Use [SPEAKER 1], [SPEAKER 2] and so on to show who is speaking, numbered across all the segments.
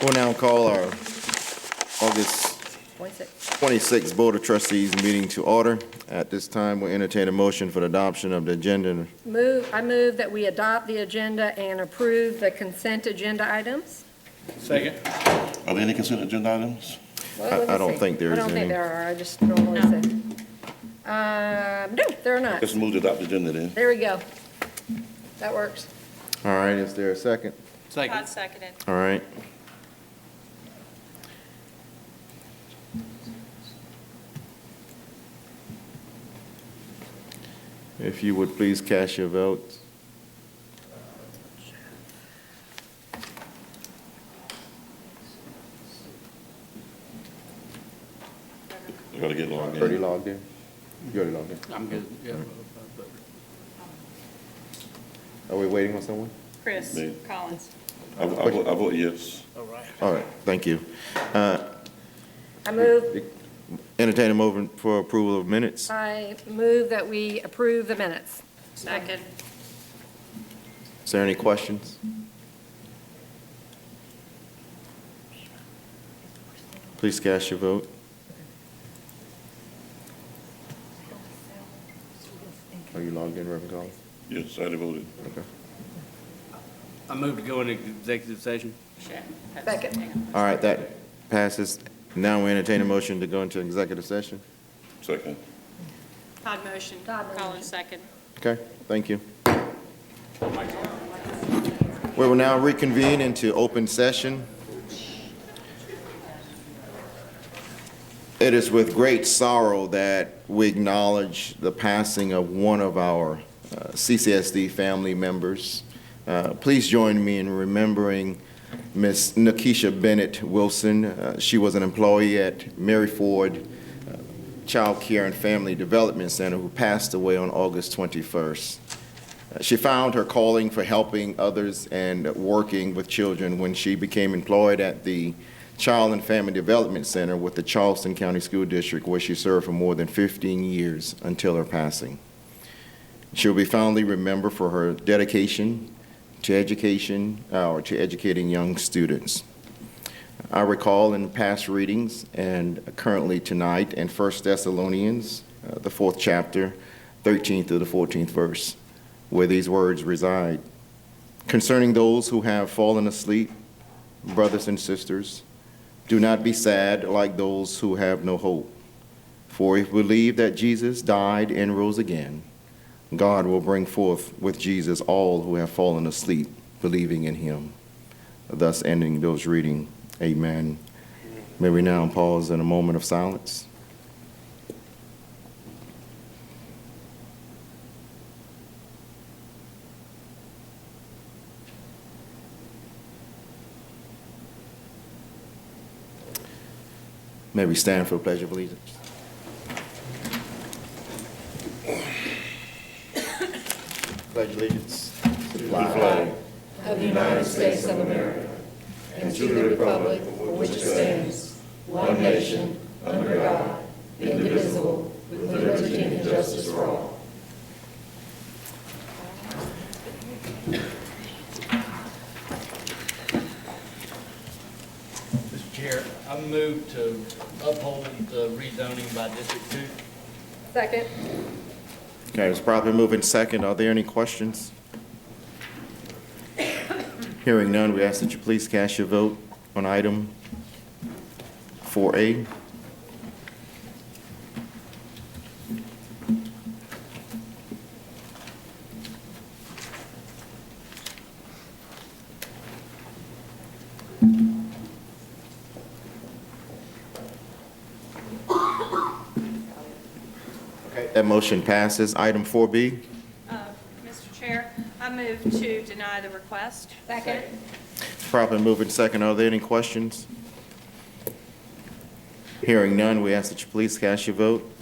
[SPEAKER 1] We'll now call our August 26th Board of Trustees meeting to order. At this time, we'll entertain a motion for the adoption of the agenda.
[SPEAKER 2] I move that we adopt the agenda and approve the consent agenda items.
[SPEAKER 3] Second.
[SPEAKER 4] Are there any consent agenda items?
[SPEAKER 2] Well, let me
[SPEAKER 1] I don't
[SPEAKER 2] see.
[SPEAKER 1] think there
[SPEAKER 2] I
[SPEAKER 1] is
[SPEAKER 2] don't think
[SPEAKER 1] any.
[SPEAKER 2] there are, I just normally say. No, there are not.
[SPEAKER 4] Let's move to adopt the agenda then.
[SPEAKER 2] There we go. That works.
[SPEAKER 1] All right, is there a second?
[SPEAKER 3] Second.
[SPEAKER 5] Todd seconded.
[SPEAKER 1] All right. If you would please cast your votes.
[SPEAKER 4] We gotta get logged
[SPEAKER 1] Already
[SPEAKER 4] in.
[SPEAKER 1] logged in? You already logged in?
[SPEAKER 3] I'm good, yeah.
[SPEAKER 1] Are we waiting on someone?
[SPEAKER 5] Chris
[SPEAKER 4] Me.
[SPEAKER 5] Collins.
[SPEAKER 4] I vote yes.
[SPEAKER 3] All right.
[SPEAKER 1] All right, thank you.
[SPEAKER 2] I move
[SPEAKER 1] Entertain a motion for approval of minutes.
[SPEAKER 2] that we approve the minutes.
[SPEAKER 5] Second.
[SPEAKER 1] Is there any questions? Please cast your vote. Are you logged in, Reverend Collins?
[SPEAKER 4] Yes, I already voted.
[SPEAKER 1] Okay.
[SPEAKER 3] I move to go into executive session.
[SPEAKER 2] Second.
[SPEAKER 1] All right, that passes. Now we entertain a motion to go into executive session.
[SPEAKER 4] Second.
[SPEAKER 5] Todd motion.
[SPEAKER 2] Todd motion.
[SPEAKER 5] Collins second.
[SPEAKER 1] Okay, thank you. We will now reconvene into open session. It is with great sorrow that we acknowledge the passing of one of our CCSD family members. Please join me in remembering Ms. Nakisha Bennett Wilson. She was an employee at Mary Ford Child Care and Family Development Center who passed away on August 21st. She found her calling for helping others and working with children when she became employed at the Child and Family Development Center with the Charleston County School District, where she served for more than 15 years until her passing. She'll be fondly remembered for her dedication to education or to educating young students. I recall in past readings and currently tonight in 1 Thessalonians, the 4th chapter, 13th to the 14th verse, where these words reside. Concerning those who have fallen asleep, brothers and sisters, do not be sad like those who have no hope. For if we believe that Jesus died and rose again, God will bring forth with Jesus all who have fallen asleep, believing in him. Thus ending those reading. Amen. May we now pause in a moment of silence. May we stand for the Pledge of Allegiance. Pledge allegiance to the flag
[SPEAKER 6] of the United States of America and to the republic for which it stands, one nation, under God, indivisible, with liberty and justice for all.
[SPEAKER 3] Mr. Chair, I move to uphold the rezoning by District 2.
[SPEAKER 2] Second.
[SPEAKER 1] Okay, it's properly moved in second. Are there any questions? Hearing none, we ask that you please cast your vote on item 4A. Okay, that motion passes. Item 4B.
[SPEAKER 5] Mr. Chair, I move to deny the request.
[SPEAKER 2] Second.
[SPEAKER 1] Properly moved in second. Are there any questions? Hearing none, we ask that you please cast your vote.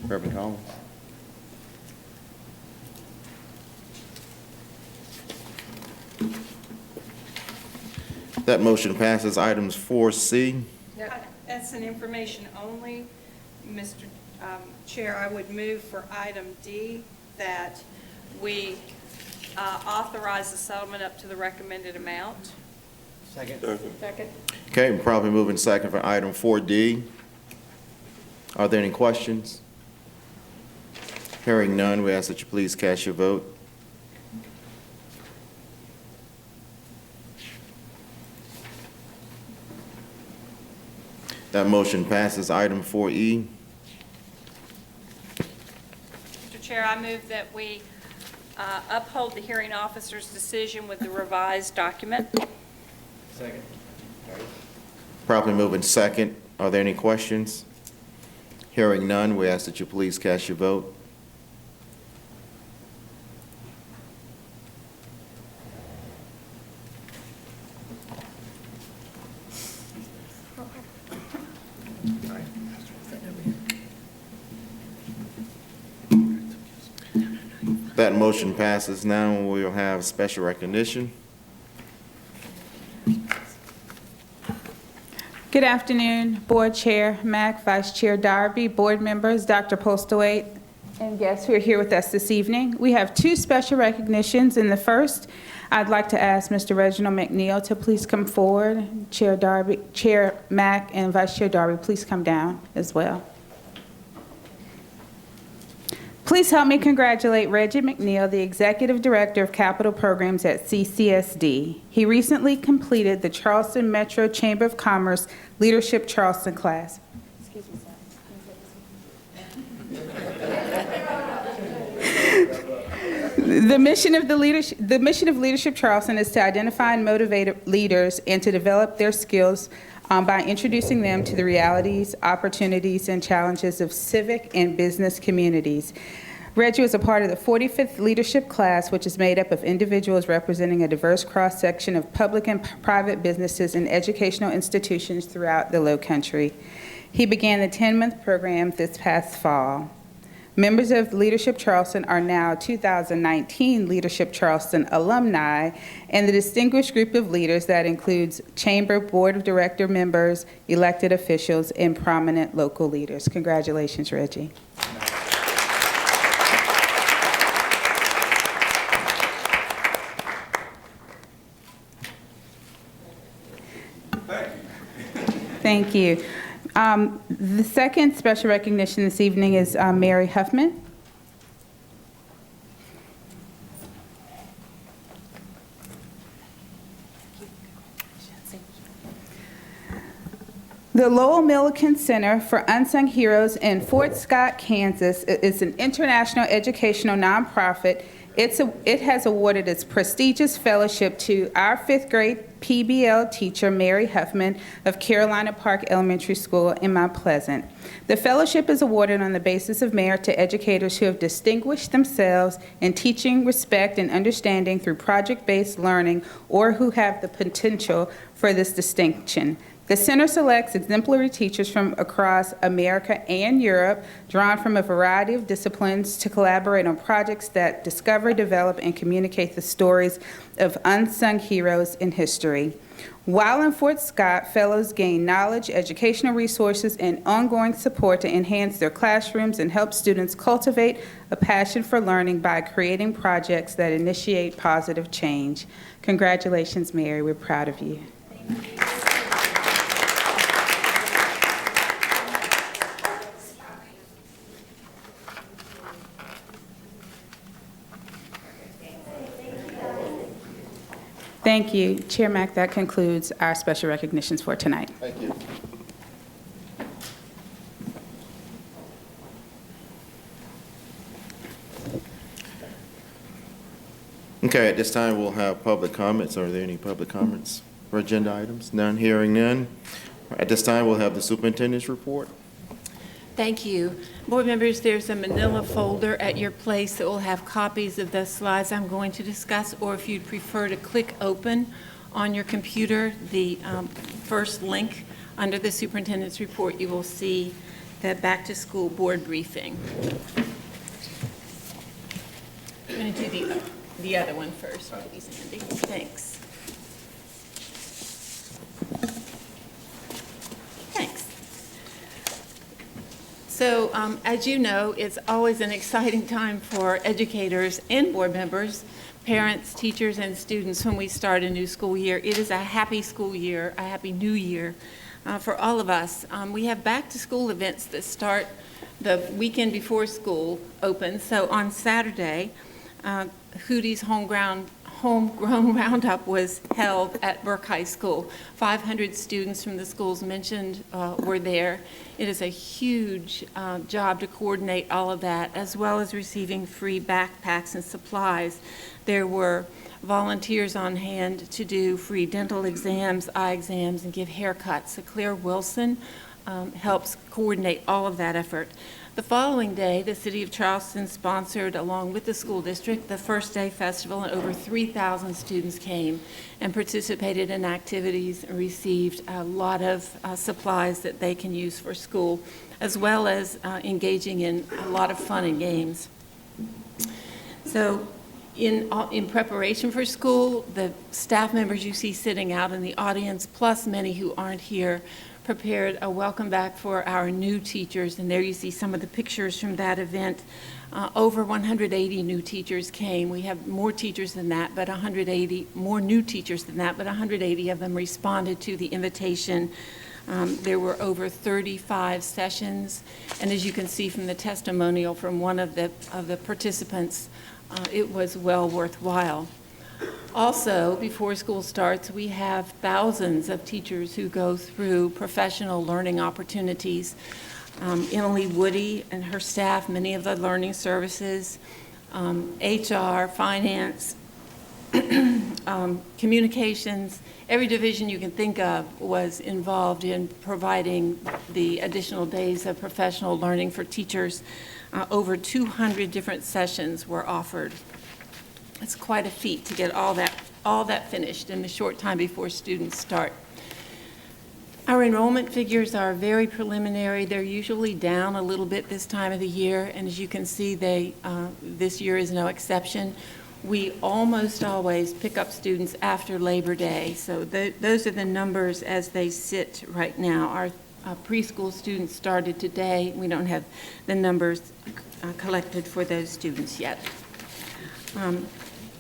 [SPEAKER 1] Reverend Collins. That motion passes. Items 4C.
[SPEAKER 5] That's an information only. Mr. Chair, I would move for item D that we authorize the settlement up to the recommended amount.
[SPEAKER 3] Second.
[SPEAKER 2] Second.
[SPEAKER 1] Okay, we're probably moving second for item 4D. Are there any questions? Hearing none, we ask that you please cast your vote. That motion passes. Item 4E.
[SPEAKER 5] Mr. Chair, I move that we uphold the hearing officer's decision with the revised document.
[SPEAKER 3] Second.
[SPEAKER 1] Probably moving second. Are there any questions? Hearing none, we ask that you please cast your vote. That motion passes. Now we'll have special recognition.
[SPEAKER 7] Good afternoon, Board Chair Mack, Vice Chair Darby, board members, Dr. Postlewaite, and guests who are here with us this evening. We have two special recognitions. In the first, I'd like to ask Mr. Reginald McNeil to please come forward. Chair Darby, Chair Mack, and Vice Chair Darby, please come down as well. Please help me congratulate Reggie McNeil, the Executive Director of Capital Programs at CCSD. He recently completed the Charleston Metro Chamber of Commerce Leadership Charleston class. Excuse me, sir. The mission of Leadership Charleston is to identify and motivate leaders and to develop their skills by introducing them to the realities, opportunities, and challenges of civic and business communities. Reggie was a part of the 45th leadership class, which is made up of individuals representing a diverse cross-section of public and private businesses and educational institutions throughout the Lowcountry. He began the 10-month program this past fall. Members of Leadership Charleston are now 2019 Leadership Charleston alumni and the distinguished group of leaders that includes Chamber Board of Director members, elected officials, and prominent local leaders. Congratulations, Reggie. Thank you. The second special recognition this evening is Mary Huffman. The Lowell Milliken Center for Unsung Heroes in Fort Scott, Kansas is an international educational nonprofit. It has awarded its prestigious fellowship to our 5th grade PBL teacher, Mary Huffman of Carolina Park Elementary School in Mount Pleasant. The fellowship is awarded on the basis of merit to educators who have distinguished themselves in teaching respect and understanding through project-based learning or who have the potential for this distinction. The center selects exemplary teachers from across America and Europe, drawn from a variety of disciplines, to collaborate on projects that discover, develop, and communicate the stories of unsung heroes in history. While in Fort Scott, fellows gain knowledge, educational resources, and ongoing support to enhance their classrooms and help students cultivate a passion for learning by creating projects that initiate positive change. Congratulations, Mary. We're proud of you. Thank you. Thank you. Chair Mack, that concludes our special recognitions for tonight.
[SPEAKER 1] Thank you. Okay, at this time, we'll have public comments. Are there any public comments for agenda items? None, hearing none. At this time, we'll have the superintendent's report.
[SPEAKER 8] Thank you. Board members, there's a manila folder at your place that will have copies of the slides I'm going to discuss, or if you'd prefer to click open on your computer, the first link under the superintendent's report, you will see the back-to-school board briefing. I'm going to do the other one first, please, Andy. Thanks. So, as you know, it's always an exciting time for educators and board members, parents, teachers, and students when we start a new school year. It is a happy school year, a happy new year for all of us. We have back-to-school events that start the weekend before school opens. So on Saturday, Hootie's Homegrown Roundup was held at Burke High School. 500 students from the schools mentioned were there. It is a huge job to coordinate all of that, as well as receiving free backpacks and supplies. There were volunteers on hand to do free dental exams, eye exams, and give haircuts. So Claire Wilson helps coordinate all of that effort. The following day, the City of Charleston sponsored, along with the school district, the First Day Festival, and over 3,000 students came and participated in activities and received a lot of supplies that they can use for school, as well as engaging in a lot of fun and games. So in preparation for school, the staff members you see sitting out in the audience, plus many who aren't here, prepared a welcome back for our new teachers, and there you see some of the pictures from that event. Over 180 new teachers came. We have more teachers than that, but 180 more new teachers than that, but 180 of them responded to the invitation. There were over 35 sessions, and as you can see from the testimonial from one of the participants, it was well worthwhile. Also, before school starts, we have thousands of teachers who go through professional learning opportunities. Emily Woody and her staff, many of the learning services, HR, finance, communications, every division you can think of was involved in providing the additional days of professional learning for teachers. Over 200 different sessions were offered. It's quite a feat to get all that finished in the short time before students start. Our enrollment figures are very preliminary. They're usually down a little bit this time of the year, and as you can see, this year is no exception. We almost always pick up students after Labor Day, so those are the numbers as they sit right now. Our preschool students started today. We don't have the numbers collected for those students yet.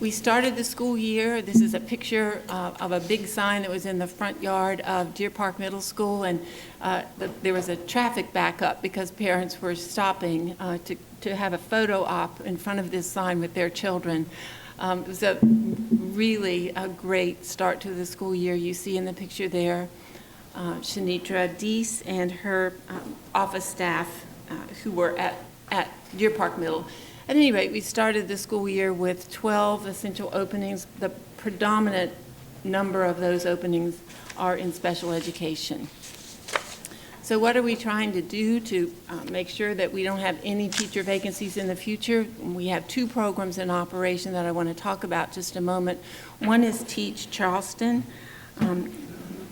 [SPEAKER 8] We started the school year. This is a picture of a big sign that was in the front yard of Deer Park Middle School, and there was a traffic backup because parents were stopping to have a photo op in front of this sign with their children. It was a really great start to the school year. You see in the picture there Shanitra Deese and her office staff who were at Deer Park Middle. At any rate, we started the school year with 12 essential openings. The predominant number of those openings are in special education. So what are we trying to do to make sure that we don't have any teacher vacancies in the future? We have two programs in operation that I want to talk about just a moment. One is Teach Charleston.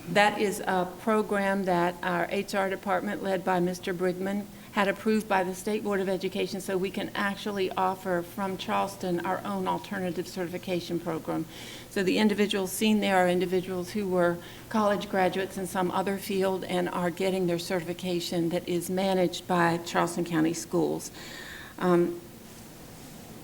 [SPEAKER 8] That is a program that our HR department, led by Mr. Brigman, had approved by the State Board of Education, so we can actually offer from Charleston our own alternative certification program. So the individuals seen there are individuals who were college graduates in some other field and are getting their certification that is managed by Charleston County Schools.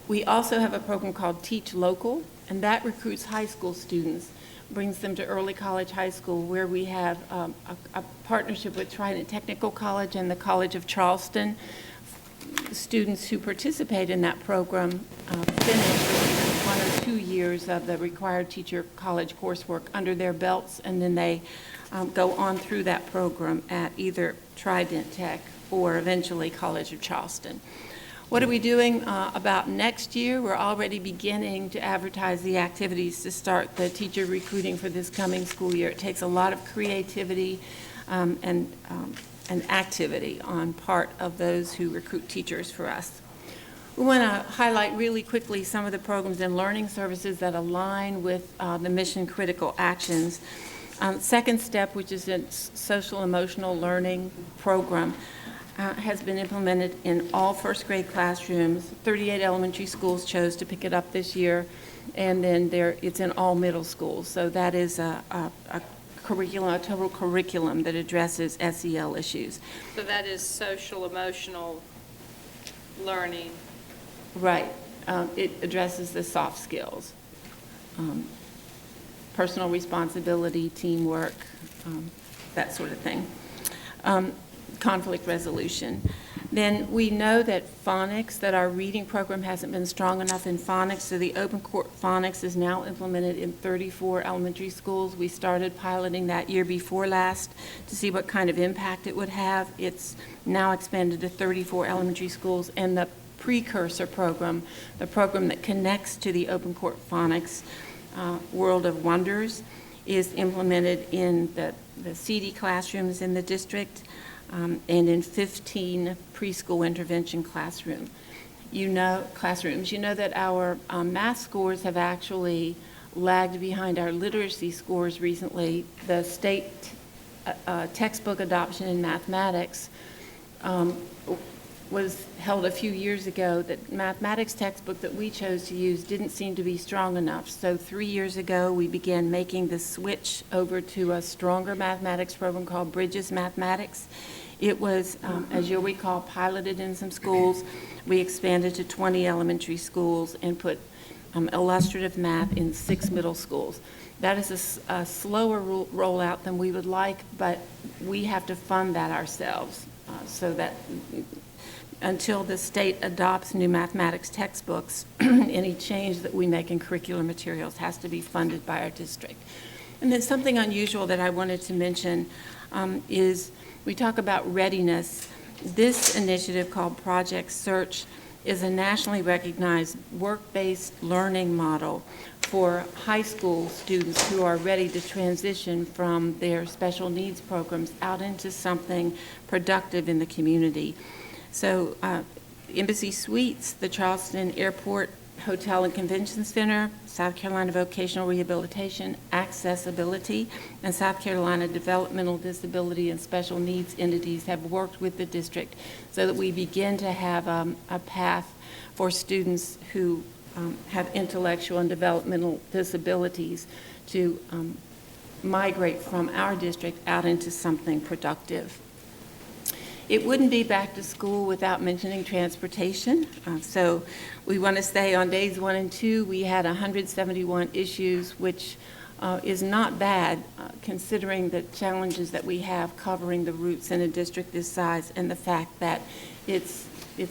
[SPEAKER 8] We also have a program called Teach Local, and that recruits high school students, brings them to early college, high school, where we have a partnership with Trident Technical College and the College of Charleston. Students who participate in that program finish 1 or 2 years of the required teacher college coursework under their belts, and then they go on through that program at either Trident Tech or eventually College of Charleston. What are we doing about next year? We're already beginning to advertise the activities to start the teacher recruiting for this coming school year. It takes a lot of creativity and activity on part of those who recruit teachers for us. We want to highlight really quickly some of the programs and learning services that align with the mission critical actions. Second Step, which is a social emotional learning program, has been implemented in all first grade classrooms. 38 elementary schools chose to pick it up this year, and then it's in all middle schools. So that is a curriculum, a total curriculum that addresses SEL issues.
[SPEAKER 5] So that is social emotional learning.
[SPEAKER 8] Right. It addresses the soft skills, personal responsibility, teamwork, that sort of thing. Conflict resolution. Then we know that phonics, that our reading program hasn't been strong enough in phonics, so the open court phonics is now implemented in 34 elementary schools. We started piloting that year before last to see what kind of impact it would have. It's now expanded to 34 elementary schools, and the precursor program, the program that connects to the open court phonics World of Wonders, is implemented in the CD classrooms in the district, and in 15 preschool intervention classrooms. You know that our math scores have actually lagged behind our literacy scores recently. The state textbook adoption in mathematics was held a few years ago. That mathematics textbook that we chose to use didn't seem to be strong enough. So 3 years ago, we began making the switch over to a stronger mathematics program called Bridges Mathematics. It was, as you'll recall, piloted in some schools. We expanded to 20 elementary schools and put illustrative math in 6 middle schools. That is a slower rollout than we would like, but we have to fund that ourselves. So that until the state adopts new mathematics textbooks, any change that we make in curricular materials has to be funded by our district. And then something unusual that I wanted to mention is we talk about readiness. This initiative called Project Search is a nationally recognized work-based learning model for high school students who are ready to transition from their special needs programs out into something productive in the community. So Embassy Suites, the Charleston Airport Hotel and Convention Center, South Carolina Vocational Rehabilitation, Accessibility, and South Carolina Developmental Disability and Special Needs entities have worked with the district so that we begin to have a path for students who have intellectual and developmental disabilities to migrate from our district out into something productive. It wouldn't be back to school without mentioning transportation. So we want to say on days 1 and 2, we had 171 issues, which is not bad considering the challenges that we have covering the routes in a district this size and the fact that it's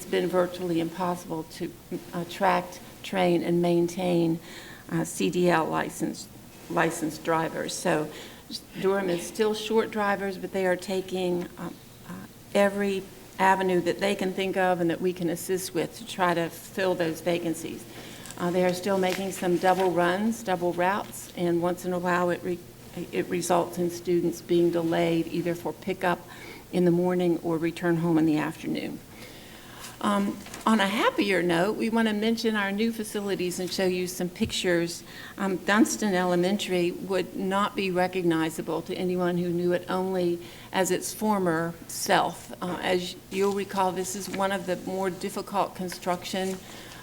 [SPEAKER 8] been virtually impossible to attract, train, and maintain CDL licensed drivers. So Durham is still short drivers, but they are taking every avenue that they can think of and that we can assist with to try to fill those vacancies. They are still making some double runs, double routes, and once in a while it results in students being delayed either for pickup in the morning or return home in the afternoon. On a happier note, we want to mention our new facilities and show you some pictures. Dunston Elementary would not be recognizable to anyone who knew it only as its former self. As you'll recall, this is one of the more difficult construction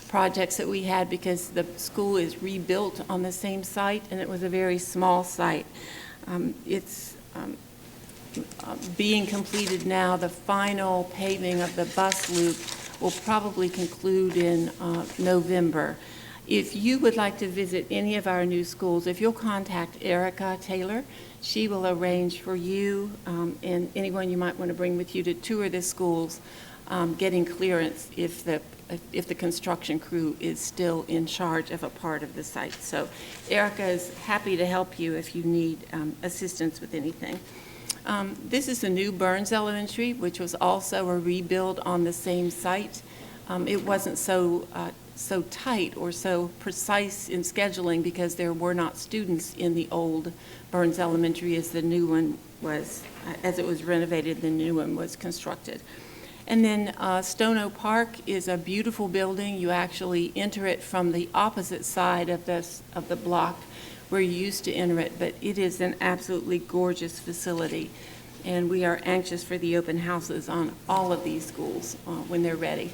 [SPEAKER 8] projects that we had because the school is rebuilt on the same site, and it was a very small site. It's being completed now. The final paving of the bus loop will probably conclude in November. If you would like to visit any of our new schools, if you'll contact Erica Taylor, she will arrange for you and anyone you might want to bring with you to tour the schools, getting clearance if the construction crew is still in charge of a part of the site. So Erica is happy to help you if you need assistance with anything. This is the new Burns Elementary, which was also a rebuild on the same site. It wasn't so tight or so precise in scheduling because there were not students in the old Burns Elementary as the new one was, as it was renovated, the new one was constructed. And then Stono Park is a beautiful building. You actually enter it from the opposite side of the block where you used to enter it, but it is an absolutely gorgeous facility. And we are anxious for the open houses on all of these schools when they're ready.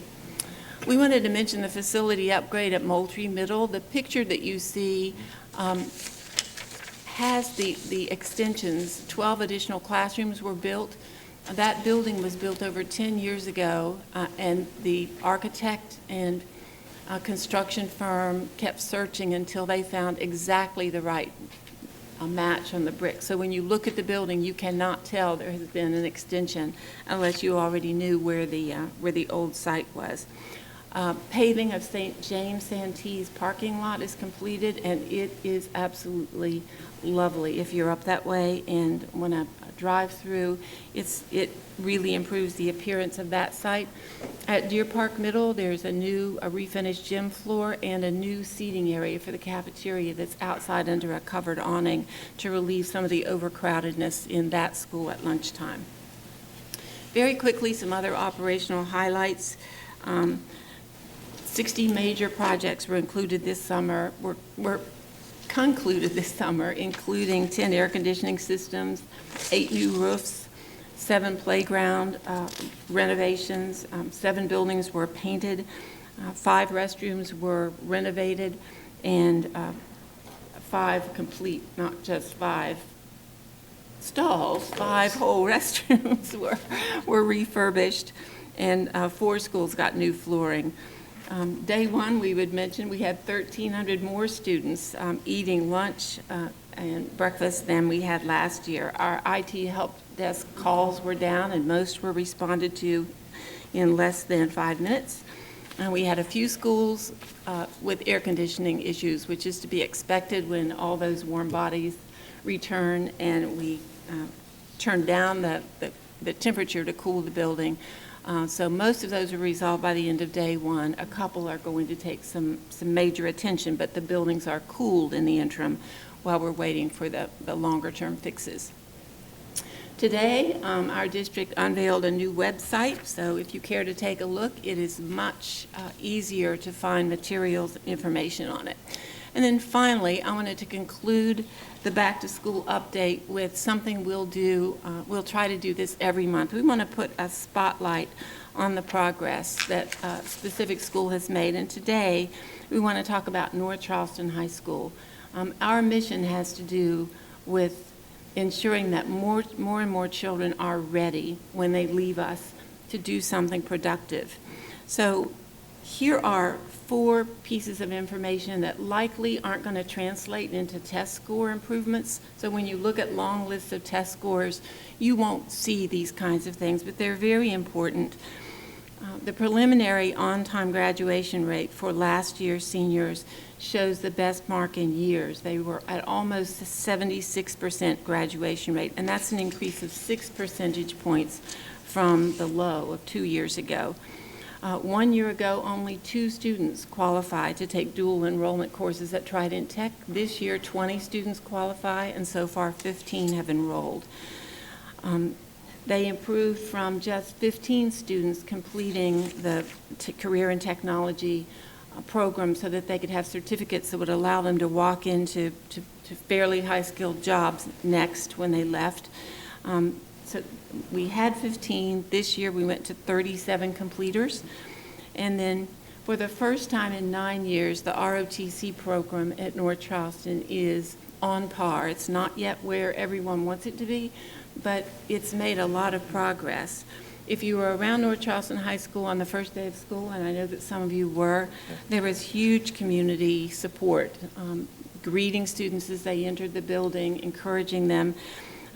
[SPEAKER 8] We wanted to mention the facility upgrade at Moultrie Middle. The picture that you see has the extensions. 12 additional classrooms were built. That building was built over 10 years ago, and the architect and construction firm kept searching until they found exactly the right match on the brick. So when you look at the building, you cannot tell there has been an extension unless you already knew where the old site was. Paving of St. James Santee's parking lot is completed, and it is absolutely lovely if you're up that way. And when I drive through, it really improves the appearance of that site. At Deer Park Middle, there's a refinished gym floor and a new seating area for the cafeteria that's outside under a covered awning to relieve some of the overcrowdedness in that school at lunchtime. Very quickly, some other operational highlights. 60 major projects were included this summer, were concluded this summer, including 10 air conditioning systems, 8 new roofs, 7 playground renovations, 7 buildings were painted, 5 restrooms were renovated, and 5 complete, not just 5 stalls, 5 whole restrooms were refurbished, and 4 schools got new flooring. Day one, we would mention, we had 1,300 more students eating lunch and breakfast than we had last year. Our IT help desk calls were down, and most were responded to in less than 5 minutes. We had a few schools with air conditioning issues, which is to be expected when all those warm bodies return, and we turned down the temperature to cool the building. So most of those are resolved by the end of day one. A couple are going to take some major attention, but the buildings are cooled in the interim while we're waiting for the longer-term fixes. Today, our district unveiled a new website, so if you care to take a look, it is much easier to find materials and information on it. And then finally, I wanted to conclude the back-to-school update with something we'll do. We'll try to do this every month. We want to put a spotlight on the progress that a specific school has made. And today, we want to talk about North Charleston High School. Our mission has to do with ensuring that more and more children are ready when they leave us to do something productive. So here are 4 pieces of information that likely aren't going to translate into test score improvements. So when you look at long lists of test scores, you won't see these kinds of things, but they're very important. The preliminary on-time graduation rate for last year's seniors shows the best mark in years. They were at almost a 76% graduation rate, and that's an increase of 6 percentage points from the low of 2 years ago. 1 year ago, only 2 students qualified to take dual enrollment courses at Trident Tech. This year, 20 students qualify, and so far 15 have enrolled. They improved from just 15 students completing the career and technology program so that they could have certificates that would allow them to walk into fairly high-skilled jobs next when they left. So we had 15. This year we went to 37 completers. And then for the first time in 9 years, the ROTC program at North Charleston is on par. It's not yet where everyone wants it to be, but it's made a lot of progress. If you were around North Charleston High School on the first day of school, and I know that some of you were, there was huge community support, greeting students as they entered the building, encouraging them.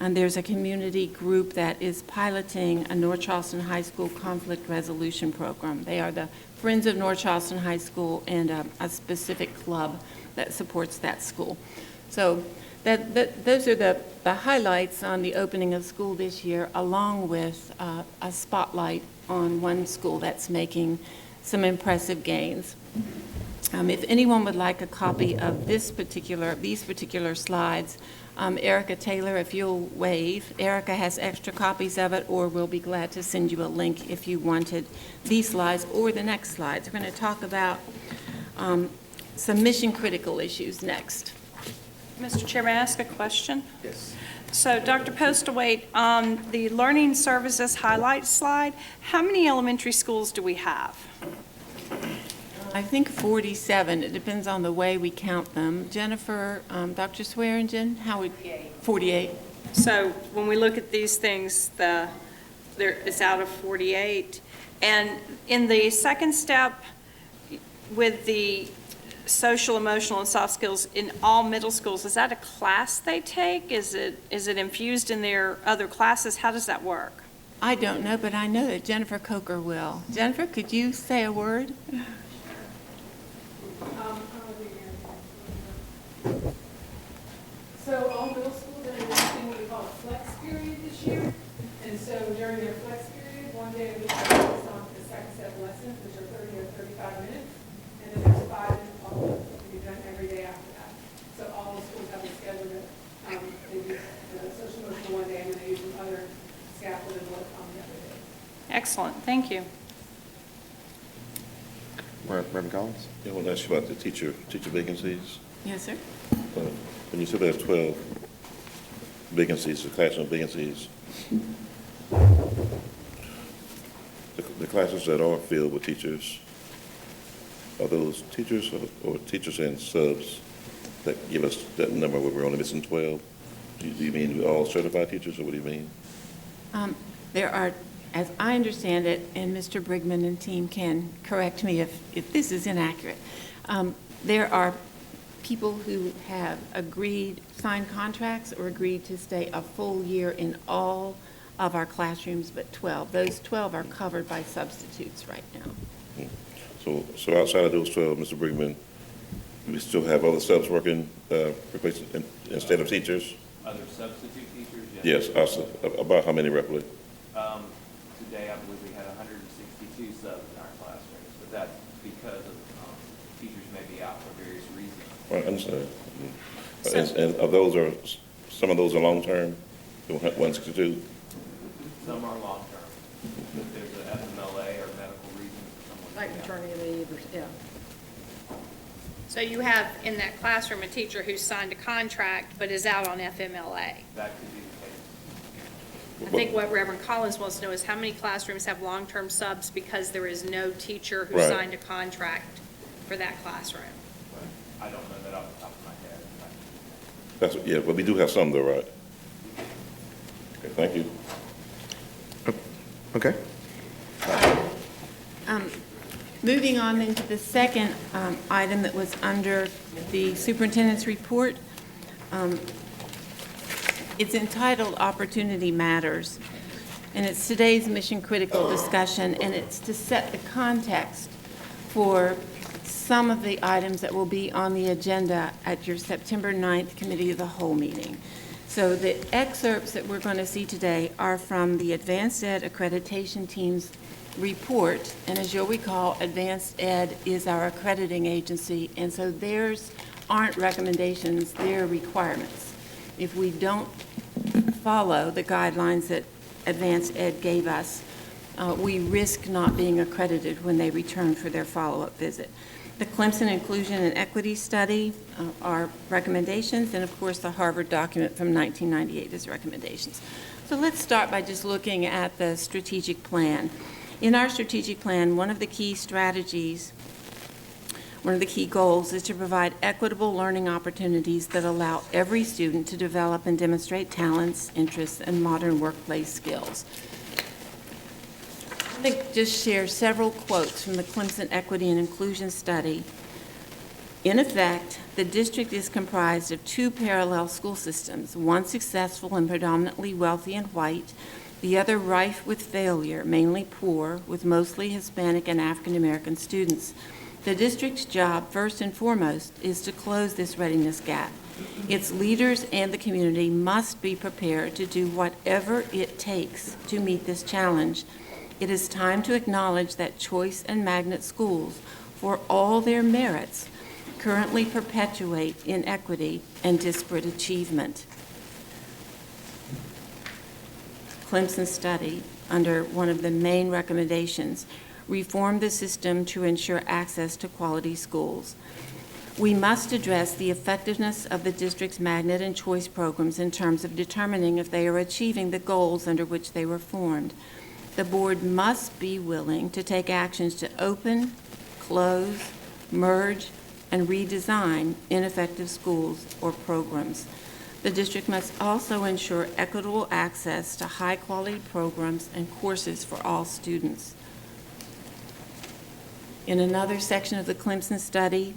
[SPEAKER 8] And there's a community group that is piloting a North Charleston High School conflict resolution program. They are the Friends of North Charleston High School and a specific club that supports that school. So those are the highlights on the opening of school this year, along with a spotlight on one school that's making some impressive gains. If anyone would like a copy of these particular slides, Erica Taylor, if you'll wave. Erica has extra copies of it, or we'll be glad to send you a link if you wanted these slides or the next slides. We're going to talk about some mission-critical issues next.
[SPEAKER 5] Mr. Chair, may I ask a question?
[SPEAKER 1] Yes.
[SPEAKER 5] So, Dr. Postlewaite, on the Learning Services highlight slide, how many elementary schools do we have?
[SPEAKER 8] I think 47. It depends on the way we count them. Jennifer, Dr. Swearingen, how would? 48.
[SPEAKER 5] So when we look at these things, it's out of 48. And in the second step, with the social, emotional, and soft skills in all middle schools, is that a class they take? Is it infused in their other classes? How does that work?
[SPEAKER 8] I don't know, but I know that Jennifer Coker will. Jennifer, could you say a word?
[SPEAKER 9] So all middle schools are using what we call a flex period this year. And so during their flex period, one day we focus on the second set of lessons, which are 30 or 35 minutes. And then there's 5 minutes follow-up to be done every day after that. So all the schools have a schedule that they do the social emotional one day, and then they use some other scaffolding work on the other day.
[SPEAKER 5] Excellent, thank you.
[SPEAKER 1] Reverend Collins?
[SPEAKER 4] I want to ask you about the teacher vacancies.
[SPEAKER 8] Yes, sir.
[SPEAKER 4] When you said there's 12 vacancies, the classroom vacancies, the classes that are filled with teachers, are those teachers or teachers and subs that give us that number where we're only missing 12? Do you mean all certified teachers, or what do you mean?
[SPEAKER 8] There are, as I understand it, and Mr. Brigman and team can correct me if this is inaccurate, there are people who have signed contracts or agreed to stay a full year in all of our classrooms but 12. Those 12 are covered by substitutes right now.
[SPEAKER 4] So outside of those 12, Mr. Brigman, we still have other subs working, replacing instead of teachers?
[SPEAKER 10] Other substitute teachers?
[SPEAKER 4] Yes, also, about how many roughly?
[SPEAKER 10] Today, I believe we had 162 subs in our classrooms, but that's because of teachers may be out for various reasons.
[SPEAKER 4] Right, I understand. And of those some of those are long-term, the 162?
[SPEAKER 10] Some are long-term. If there's an FMLA or medical reason for someone.
[SPEAKER 2] Like maternity leave or, yeah.
[SPEAKER 5] So you have in that classroom a teacher who's signed a contract but is out on FMLA.
[SPEAKER 10] That could be the case.
[SPEAKER 5] I think what Reverend Collins wants to know is how many classrooms have long-term subs because there is no teacher who
[SPEAKER 4] Right.
[SPEAKER 5] signed a contract for that classroom.
[SPEAKER 10] But I don't know that off the top of my head.
[SPEAKER 4] Yeah, but we do have some though, right? Okay, thank you.
[SPEAKER 1] Okay.
[SPEAKER 8] Moving on into the second item that was under the superintendent's report. It's entitled Opportunity Matters, and it's today's mission-critical discussion, and it's to set the context for some of the items that will be on the agenda at your September 9th Committee of the Whole meeting. So the excerpts that we're going to see today are from the Advanced Ed Accreditation Team's report, and as you'll recall, Advanced Ed is our accrediting agency, and so theirs aren't recommendations, they're requirements. If we don't follow the guidelines that Advanced Ed gave us, we risk not being accredited when they return for their follow-up visit. The Clemson Inclusion and Equity Study are recommendations, and of course the Harvard document from 1998 is recommendations. So let's start by just looking at the strategic plan. In our strategic plan, one of the key goals is to provide equitable learning opportunities that allow every student to develop and demonstrate talents, interests, and modern workplace skills. I think just share several quotes from the Clemson Equity and Inclusion Study. In effect, the district is comprised of two parallel school systems, one successful and predominantly wealthy and white, the other rife with failure, mainly poor, with mostly Hispanic and African American students. The district's job, first and foremost, is to close this readiness gap. Its leaders and the community must be prepared to do whatever it takes to meet this challenge. It is time to acknowledge that choice and magnet schools, for all their merits, currently perpetuate inequity and disparate achievement. Clemson study, under one of the main recommendations, reform the system to ensure access to quality schools. We must address the effectiveness of the district's magnet and choice programs in terms of determining if they are achieving the goals under which they were formed. The board must be willing to take actions to open, close, merge, and redesign ineffective schools or programs. The district must also ensure equitable access to high-quality programs and courses for all students. In another section of the Clemson study,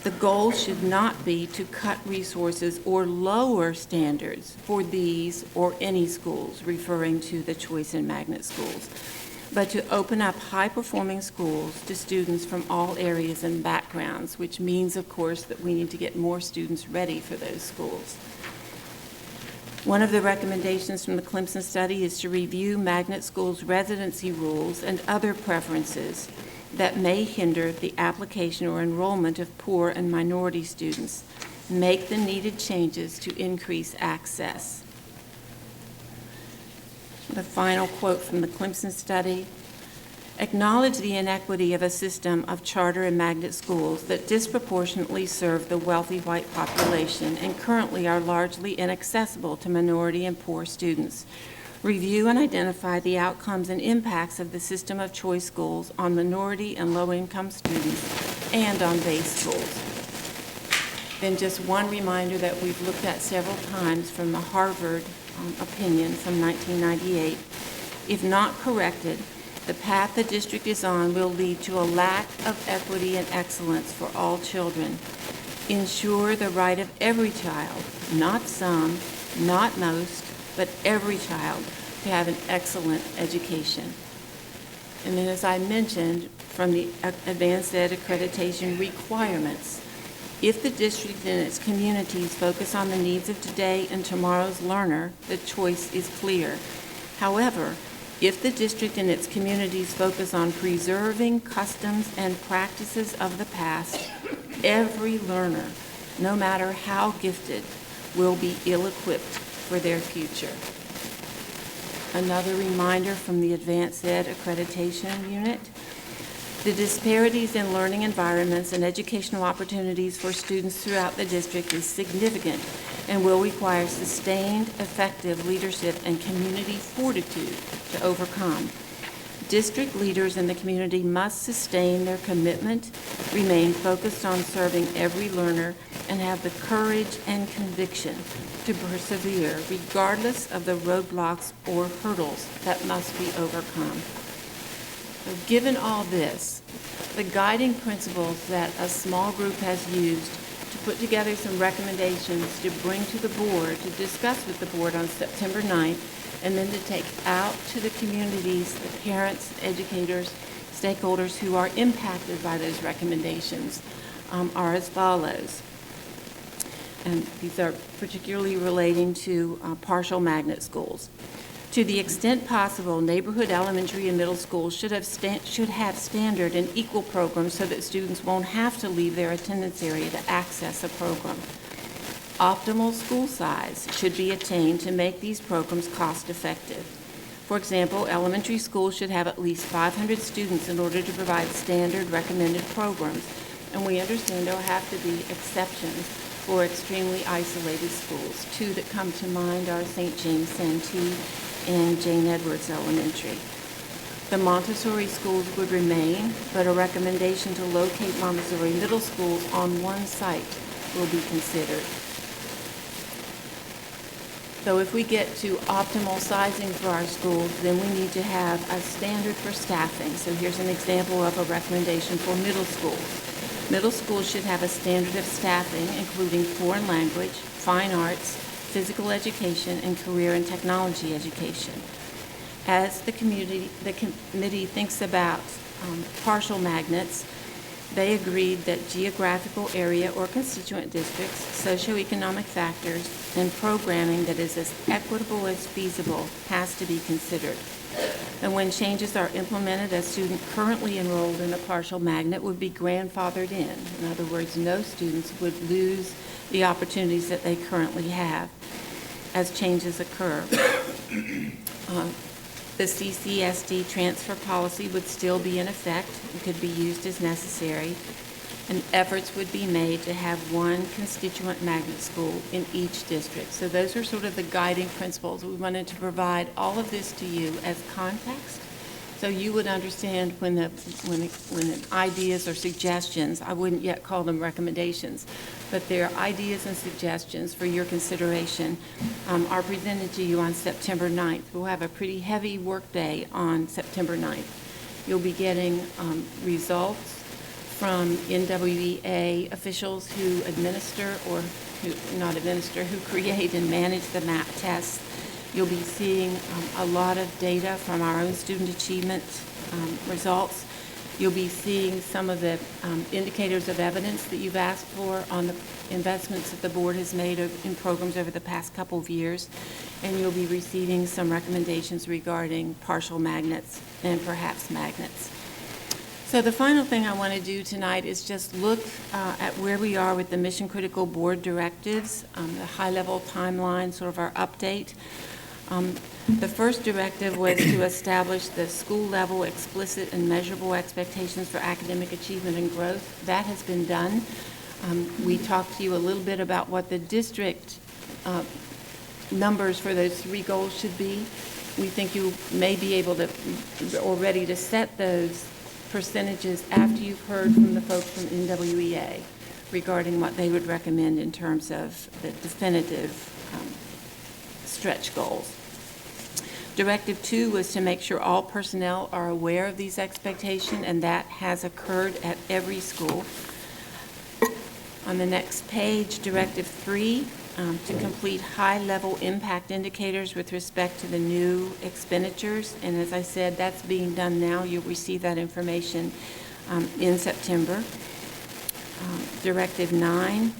[SPEAKER 8] the goal should not be to cut resources or lower standards for these or any schools, referring to the choice and magnet schools, but to open up high-performing schools to students from all areas and backgrounds, which means, of course, that we need to get more students ready for those schools. One of the recommendations from the Clemson study is to review magnet schools' residency rules and other preferences that may hinder the application or enrollment of poor and minority students. Make the needed changes to increase access. The final quote from the Clemson study: acknowledge the inequity of a system of charter and magnet schools that disproportionately serve the wealthy white population and currently are largely inaccessible to minority and poor students. Review and identify the outcomes and impacts of the system of choice schools on minority and low-income students and on base schools. Then just one reminder that we've looked at several times from the Harvard opinion from 1998. If not corrected, the path the district is on will lead to a lack of equity and excellence for all children. Ensure the right of every child, not some, not most, but every child, to have an excellent education. And then, as I mentioned, from the Advanced Ed accreditation requirements, if the district and its communities focus on the needs of today and tomorrow's learner, the choice is clear. However, if the district and its communities focus on preserving customs and practices of the past, every learner, no matter how gifted, will be ill-equipped for their future. Another reminder from the Advanced Ed Accreditation Unit: the disparities in learning environments and educational opportunities for students throughout the district is significant and will require sustained, effective leadership and community fortitude to overcome. District leaders in the community must sustain their commitment, remain focused on serving every learner, and have the courage and conviction to persevere regardless of the roadblocks or hurdles that must be overcome. So given all this, the guiding principles that a small group has used to put together some recommendations to bring to the board, to discuss with the board on September 9th, and then to take out to the communities, the parents, educators, stakeholders who are impacted by those recommendations, are as follows. And these are particularly relating to partial magnet schools. To the extent possible, neighborhood elementary and middle schools should have standard and equal programs so that students won't have to leave their attendance area to access a program. Optimal school size should be attained to make these programs cost-effective. For example, elementary schools should have at least 500 students in order to provide standard recommended programs, and we understand there will have to be exceptions for extremely isolated schools. Two that come to mind are St. James Santee and Jane Edwards Elementary. The Montessori schools would remain, but a recommendation to locate Montessori middle schools on one site will be considered. So if we get to optimal sizing for our schools, then we need to have a standard for staffing. So here's an example of a recommendation for middle schools. Middle schools should have a standard of staffing, including foreign language, fine arts, physical education, and career and technology education. As the committee thinks about partial magnets, they agreed that geographical area or constituent districts, socioeconomic factors, and programming that is as equitable as feasible has to be considered. And when changes are implemented, a student currently enrolled in a partial magnet would be grandfathered in. In other words, no students would lose the opportunities that they currently have as changes occur. The CCSD transfer policy would still be in effect and could be used as necessary, and efforts would be made to have one constituent magnet school in each district. So those are sort of the guiding principles. We wanted to provide all of this to you as context so So you would understand when the ideas or suggestions, I wouldn't yet call them recommendations, but they're ideas and suggestions for your consideration, are presented to you on September 9th. We'll have a pretty heavy workday on September 9th. You'll be getting results from NWEA officials who administer or who not administer, who create and manage the MAP tests. You'll be seeing a lot of data from our own student achievement results. You'll be seeing some of the indicators of evidence that you've asked for on the investments that the board has made in programs over the past couple of years. And you'll be receiving some recommendations regarding partial magnets and perhaps magnets. So the final thing I want to do tonight is just look at where we are with the mission critical board directives, the high-level timeline, sort of our update. The first directive was to establish the school-level explicit and measurable expectations for academic achievement and growth. That has been done. We talked to you a little bit about what the district numbers for those 3 goals should be. We think you may be able to, or ready to set those percentages after you've heard from the folks from NWEA regarding what they would recommend in terms of the definitive stretch goals. Directive 2 was to make sure all personnel are aware of these expectations, and that has occurred at every school. On the next page, Directive 3, to complete high-level impact indicators with respect to the new expenditures. And as I said, that's being done now. You'll receive that information in September. Directive 9,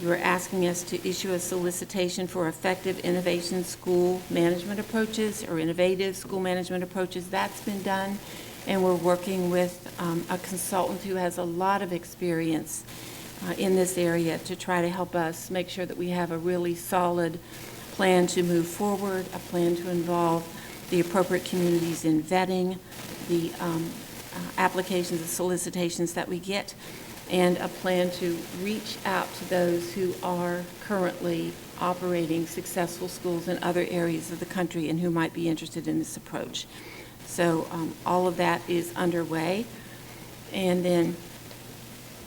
[SPEAKER 8] you are asking us to issue a solicitation for effective innovation school management approaches or innovative school management approaches. That's been done, and we're working with a consultant who has a lot of experience in this area to try to help us make sure that we have a really solid plan to move forward, a plan to involve the appropriate communities in vetting the applications and solicitations that we get, and a plan to reach out to those who are currently operating successful schools in other areas of the country and who might be interested in this approach. So all of that is underway. And then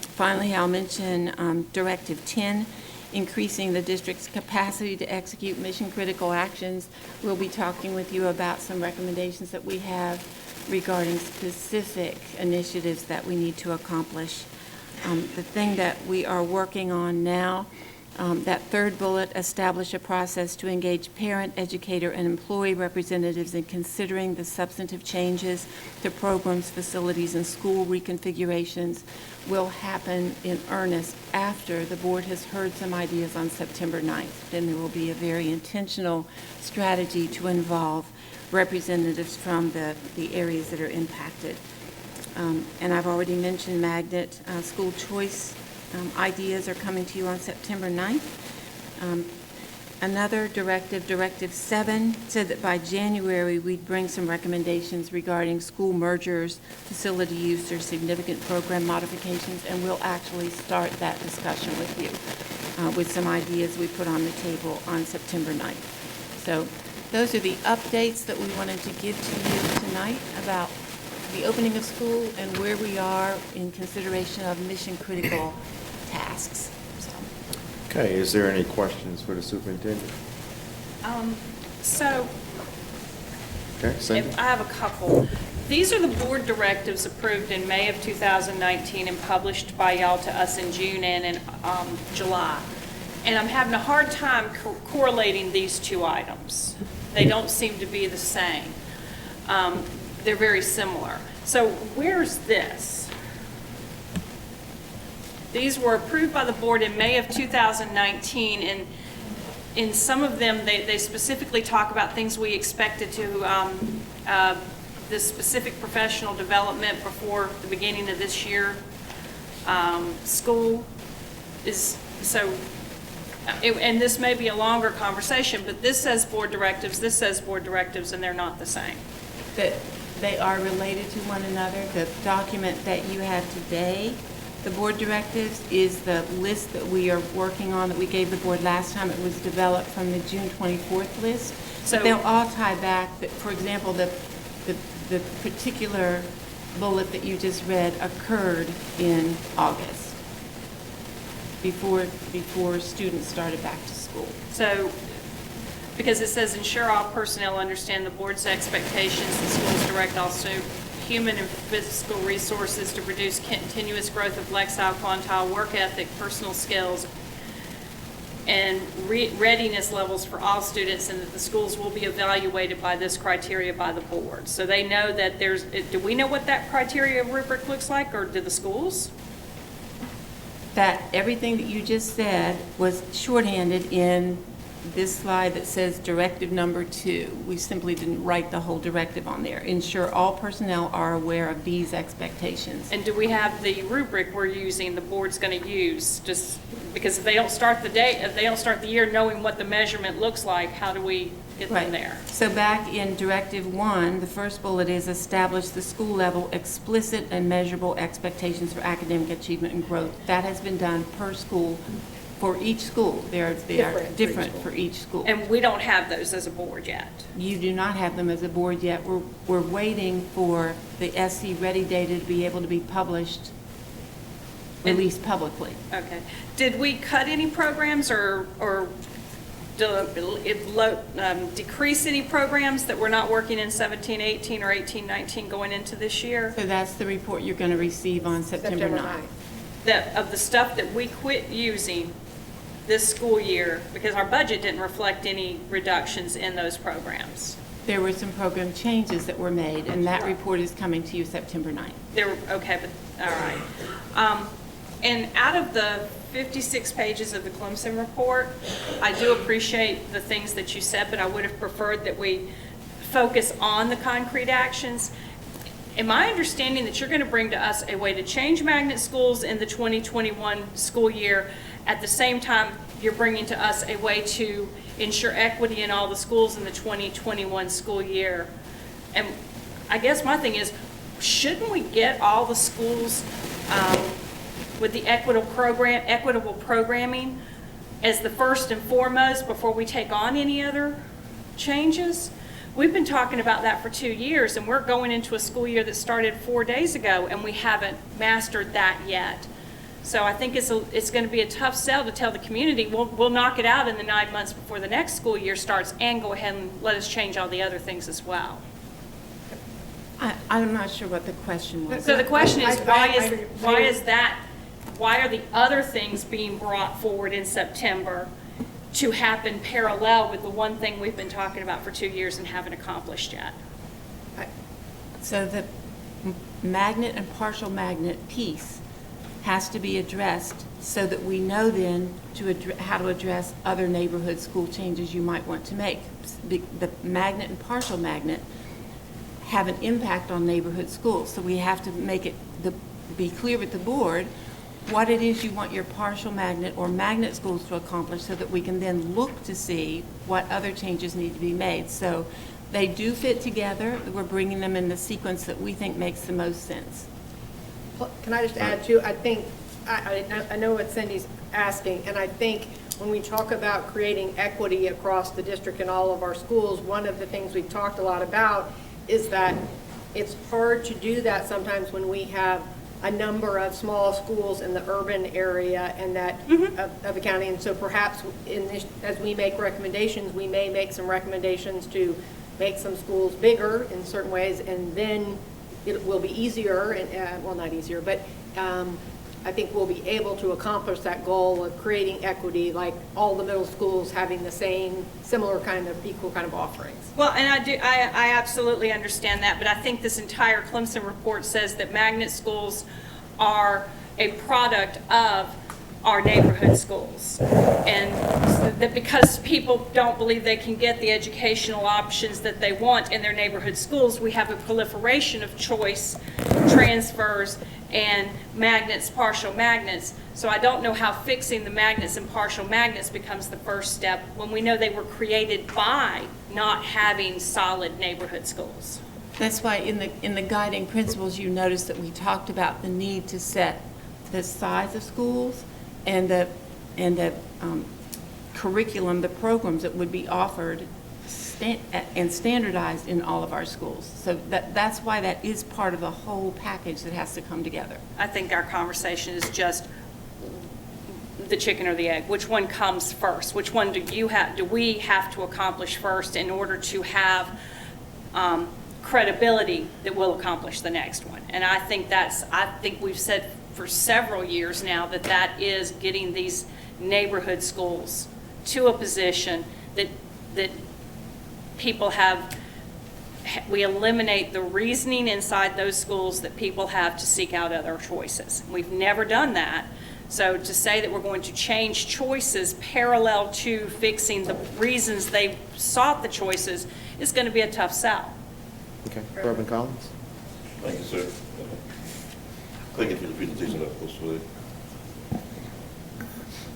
[SPEAKER 8] finally, I'll mention Directive 10, increasing the district's capacity to execute mission-critical actions. We'll be talking with you about some recommendations that we have regarding specific initiatives that we need to accomplish. The thing that we are working on now, that third bullet, establish a process to engage parent, educator, and employee representatives in considering the substantive changes to programs, facilities, and school reconfigurations, will happen in earnest after the board has heard some ideas on September 9th. Then there will be a very intentional strategy to involve representatives from the areas that are impacted. And I've already mentioned magnet. School choice ideas are coming to you on September 9th. Another directive, Directive 7, said that by January we'd bring some recommendations regarding school mergers, facility use, or significant program modifications, and we'll actually start that discussion with you with some ideas we put on the table on September 9th. So those are the updates that we wanted to give to you tonight about the opening of school and where we are in consideration of mission-critical tasks. So.
[SPEAKER 1] Okay, is there any questions for the superintendent?
[SPEAKER 5] So
[SPEAKER 1] Okay, Cindy?
[SPEAKER 5] I have a couple. These are the board directives approved in May of 2019 and published by y'all to us in June and in July. And I'm having a hard time correlating these two items. They don't seem to be the same. They're very similar. So where's this? These were approved by the board in May of 2019, and in some of them, they specifically talk about things we expected to, the specific professional development before the beginning of this year. School is, so, and this may be a longer conversation, but this says board directives, and they're not the same.
[SPEAKER 8] That they are related to one another. The document that you have today, the board directives, is the list that we are working on that we gave the board last time. It was developed from the June 24th list. So they'll all tie back. For example, the the particular bullet that you just read occurred in August, before students started back to school.
[SPEAKER 5] So, because it says ensure all personnel understand the board's expectations, the schools direct also human and physical resources to produce continuous growth of lexile, quantile, work ethic, personal skills, and readiness levels for all students, and that the schools will be evaluated by this criteria by the board. So they know that do we know what that criteria rubric looks like, or do the schools?
[SPEAKER 8] That everything that you just said was shorthanded in this slide that says directive number 2. We simply didn't write the whole directive on there. Ensure all personnel are aware of these expectations.
[SPEAKER 5] And do we have the rubric we're using, the board's going to use? Just because if they don't start the year knowing what the measurement looks like, how do we get them there?
[SPEAKER 8] So back in Directive 1, the first bullet is establish the school level explicit and measurable expectations for academic achievement and growth. That has been done per school for each school. They are different for each school.
[SPEAKER 5] And we don't have those as a board yet.
[SPEAKER 8] You do not have them as a board yet. We're waiting for the SC Ready data to be able to be published, released publicly.
[SPEAKER 5] Okay. Did we cut any programs or decrease any programs that were not working in 17-18 or 18-19 going into this year?
[SPEAKER 8] So that's the report you're going to receive on September 9th.
[SPEAKER 5] That of the stuff that we quit using this school year, because our budget didn't reflect any reductions in those programs.
[SPEAKER 8] There were some program changes that were made, and that report is coming to you September 9th.
[SPEAKER 5] Okay, but, all right. And out of the 56 pages of the Clemson report, I do appreciate the things that you said, but I would have preferred that we focus on the concrete actions. Am I understanding that you're going to bring to us a way to change magnet schools in the 2021 school year? At the same time, you're bringing to us a way to ensure equity in all the schools in the 2021 school year. And I guess my thing is, shouldn't we get all the schools with the equitable programming as the first and foremost before we take on any other changes? We've been talking about that for 2 years, and we're going into a school year that started 4 days ago, and we haven't mastered that yet. So I think it's going to be a tough sell to tell the community, we'll knock it out in the 9 months before the next school year starts, and go ahead and let us change all the other things as well.
[SPEAKER 8] I'm not sure what the question was.
[SPEAKER 5] So the question is, why are the other things being brought forward in September to happen parallel with the one thing we've been talking about for 2 years and haven't accomplished yet?
[SPEAKER 8] So the magnet and partial magnet piece has to be addressed so that we know then how to address other neighborhood school changes you might want to make. The magnet and partial magnet have an impact on neighborhood schools, so we have to make it be clear with the board what it is you want your partial magnet or magnet schools to accomplish, so that we can then look to see what other changes need to be made. So they do fit together. We're bringing them in the sequence that we think makes the most sense.
[SPEAKER 2] Can I just add too, I think, I know what Cindy's asking, and I think when we talk about creating equity across the district in all of our schools, one of the things we've talked a lot about is that it's hard to do that sometimes when we have a number of small schools in the urban area and that of the county. And so perhaps as we make recommendations, we may make some recommendations to make some schools bigger in certain ways, and then it will be easier, and well, not easier, but I think we'll be able to accomplish that goal of creating equity, like all the middle schools having the same, similar kind of, equal kind of offerings.
[SPEAKER 5] Well, and I absolutely understand that, but I think this entire Clemson report says that magnet schools are a product of our neighborhood schools, and that because people don't believe they can get the educational options that they want in their neighborhood schools, we have a proliferation of choice transfers and magnets, partial magnets. So I don't know how fixing the magnets and partial magnets becomes the first step when we know they were created by not having solid neighborhood schools.
[SPEAKER 8] That's why in the guiding principles, you notice that we talked about the need to set the size of schools and the curriculum, the programs that would be offered and standardized in all of our schools. So that's why that is part of the whole package that has to come together.
[SPEAKER 5] I think our conversation is just the chicken or the egg. Which one comes first? Which one do we have to accomplish first in order to have credibility that will accomplish the next one? And I think we've said for several years now that is getting these neighborhood schools to a position that people have, we eliminate the reasoning inside those schools that people have to seek out other choices. We've never done that. So to say that we're going to change choices parallel to fixing the reasons they sought the choices is going to be a tough sell.
[SPEAKER 1] Okay, Reverend Collins?
[SPEAKER 4] Thank you, sir. Thank you for the presentation that was today.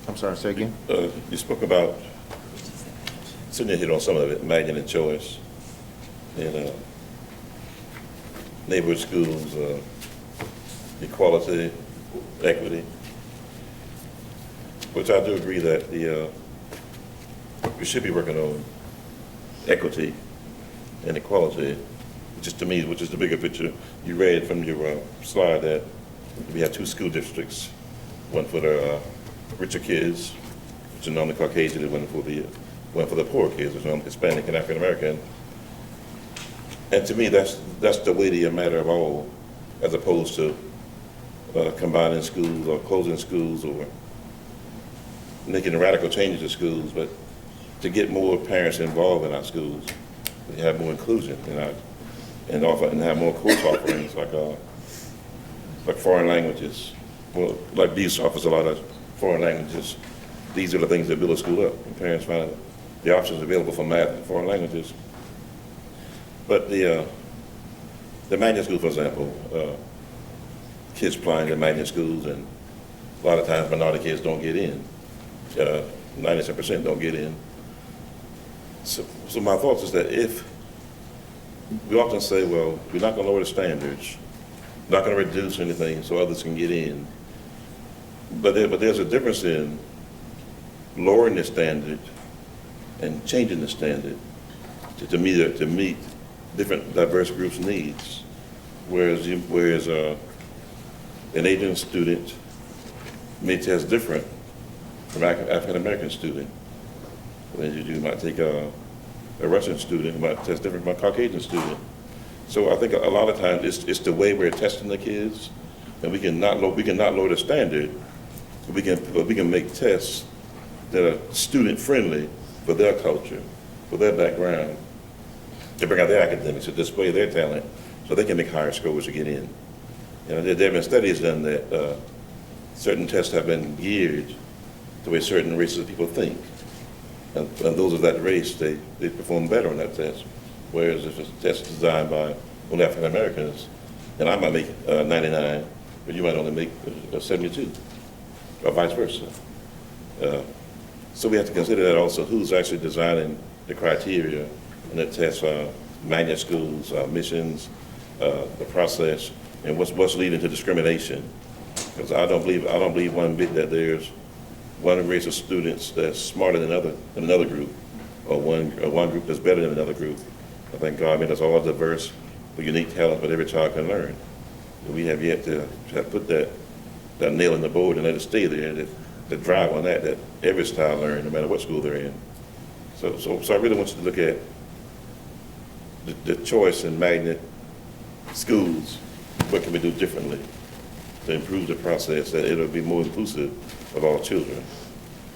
[SPEAKER 1] I'm sorry, say again?
[SPEAKER 4] You spoke about, Sydney hit on some of it, magnet and choice, and neighborhood schools, equality, equity, which I do agree that we should be working on equity and equality, just to me, which is the bigger picture. You read from your slide that we have 2 school districts, one for the richer kids, which are normally Caucasian, and one for the poor kids, which are normally Hispanic and African American. And to me, that's the weightier matter of all, as opposed to combining schools or closing schools or making radical changes to schools, but to get more parents involved in our schools, to have more inclusion and have more course offerings like foreign languages. Well, like these offers a lot of foreign languages. These are the things that build a school up. And parents find the options available for math and foreign languages. But the magnet school, for example, kids applying to magnet schools, and a lot of times minority kids don't get in. 97% don't get in. So my thoughts is that if we often say, well, we're not going to lower the standards, not going to reduce anything so others can get in. But there's a difference in lowering the standard and changing the standard to meet different diverse groups' needs. Whereas an Asian student may test different from African American student. Whereas you might take a Russian student who might test different from a Caucasian student. So I think a lot of times it's the way we're testing the kids, and we cannot lower the standard, but we can make tests that are student friendly for their culture, for their background, to bring out their academics, to display their talent, so they can make higher scores to get in. You know, there have been studies done that certain tests have been geared the way certain races of people think. And those of that race, they perform better on that test. Whereas if it's a test designed by only African Americans, and I might make 99, but you might only make 72, or vice versa. So we have to consider that also, who's actually designing the criteria in that test, magnet schools, missions, the process, and what's leading to discrimination. Because I don't believe one bit that there's one race of students that's smarter than another group, or one group that's better than another group. I think God made us all diverse with unique talent, but every child can learn. And we have yet to have put that nail in the board and let it stay there, the drive on that every child learn, no matter what school they're in. So I really want you to look at the choice in magnet schools. What can we do differently to improve the process, that it'll be more inclusive of all children?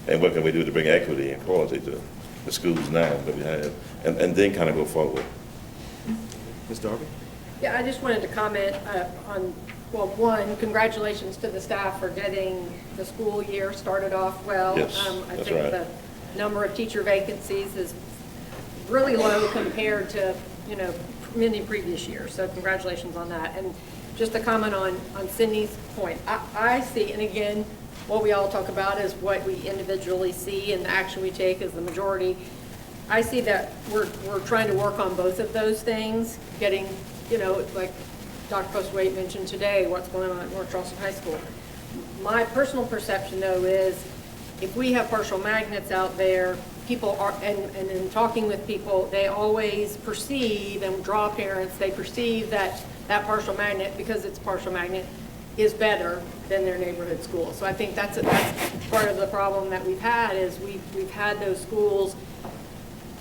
[SPEAKER 4] And what can we do to bring equity and quality to the schools now that we have, and then kind of go forward?
[SPEAKER 1] Ms. Darby?
[SPEAKER 2] Yeah, I just wanted to comment on, well, one, congratulations to the staff for getting the school year started off well.
[SPEAKER 4] Yes,
[SPEAKER 2] I
[SPEAKER 4] that's
[SPEAKER 2] think
[SPEAKER 4] right.
[SPEAKER 2] the number of teacher vacancies is really low compared to, many previous years. So congratulations on that. And just a comment on Cindy's point. I see, and again, what we all talk about is what we individually see, and the action we take is the majority. I see that we're trying to work on both of those things, getting, like Dr. Postwaite mentioned today, what's going on at North Charleston High School. My personal perception, though, is if we have partial magnets out there, people are, and in talking with people, they always perceive and draw parents, they perceive that that partial magnet, because it's partial magnet, is better than their neighborhood school. So I think that's part of the problem that we've had, is we've had those schools,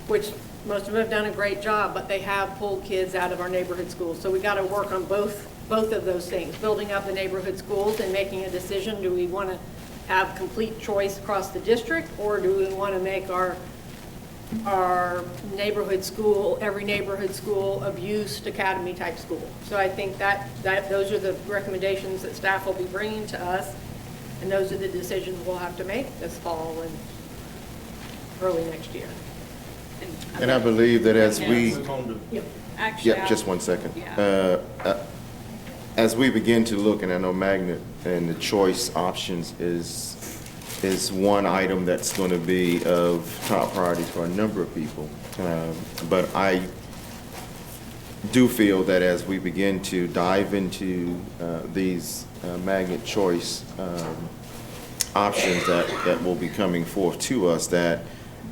[SPEAKER 2] which most of them have done a great job, but they have pulled kids out of our neighborhood schools. So we got to work on both of those things, building up the neighborhood schools and making a decision, do we want to have complete choice across the district, or do we want to make our neighborhood school, every neighborhood school, a Buist Academy type school? So I think that those are the recommendations that staff will be bringing to us, and those are the decisions we'll have to make this fall and early next year.
[SPEAKER 1] And I believe that as we,
[SPEAKER 3] Move on to
[SPEAKER 5] Actually,
[SPEAKER 1] yeah, just one second.
[SPEAKER 5] Yeah.
[SPEAKER 1] As we begin to look, and I know magnet and the choice options is one item that's going to be of top priority for a number of people. But I do feel that as we begin to dive into these magnet choice options that will be coming forth to us, that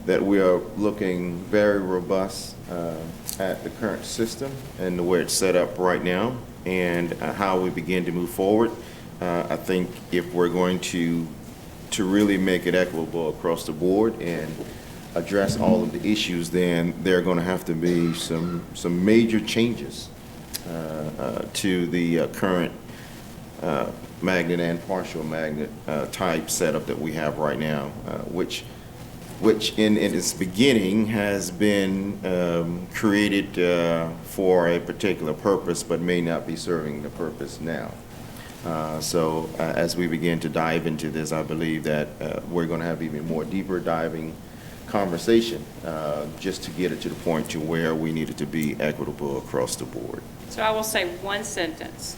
[SPEAKER 1] we are looking very robust at the current system and the way it's set up right now, and how we begin to move forward. I think if we're going to really make it equitable across the board and address all of the issues, then there are going to have to be some major changes to the current magnet and partial magnet type setup that we have right now, which in its beginning has been created for a particular purpose, but may not be serving the purpose now. So as we begin to dive into this, I believe that we're going to have even more deeper diving conversation just to get it to the point to where we need it to be equitable across the board.
[SPEAKER 5] So I will say one sentence.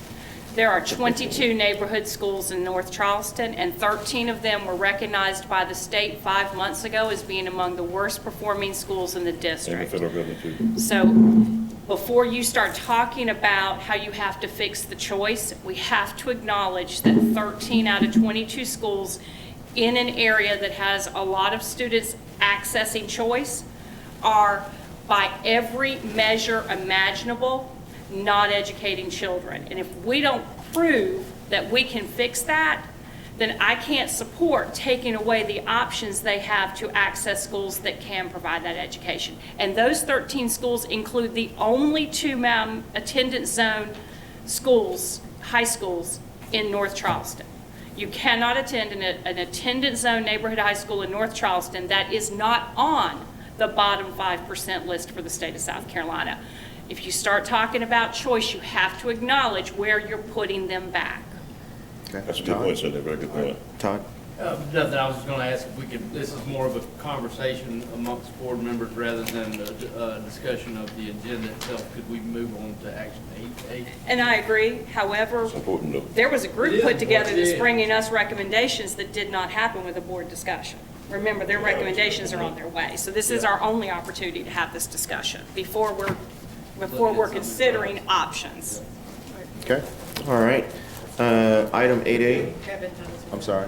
[SPEAKER 5] There are 22 neighborhood schools in North Charleston, and 13 of them were recognized by the state 5 months ago as being among the worst performing schools in the
[SPEAKER 4] And the
[SPEAKER 5] district.
[SPEAKER 4] federal government too.
[SPEAKER 5] So before you start talking about how you have to fix the choice, we have to acknowledge that 13 out of 22 schools in an area that has a lot of students accessing choice are, by every measure imaginable, not educating children. And if we don't prove that we can fix that, then I can't support taking away the options they have to access schools that can provide that education. And those 13 schools include the only two attendance zone schools, high schools, in North Charleston. You cannot attend an attendance zone neighborhood high school in North Charleston that is not on the bottom 5% list for the state of South Carolina. If you start talking about choice, you have to acknowledge where you're putting them back.
[SPEAKER 1] Okay.
[SPEAKER 4] That's a good point, Cindy, very good point.
[SPEAKER 1] Todd?
[SPEAKER 3] Nothing, I was just going to ask if we could, this is more of a conversation amongst board members rather than a discussion of the agenda itself. Could we move on to action 8A?
[SPEAKER 5] And I agree. However,
[SPEAKER 4] It's important though.
[SPEAKER 5] there was a
[SPEAKER 3] It
[SPEAKER 5] group
[SPEAKER 3] is
[SPEAKER 5] put together
[SPEAKER 3] important,
[SPEAKER 5] that's
[SPEAKER 3] yeah.
[SPEAKER 5] bringing us recommendations that did not happen with a board discussion. Remember, their recommendations are on their way. So this is our only opportunity to have this discussion before we're considering options.
[SPEAKER 1] Okay, all right. Item 8A,
[SPEAKER 2] Kevin has
[SPEAKER 1] I'm sorry.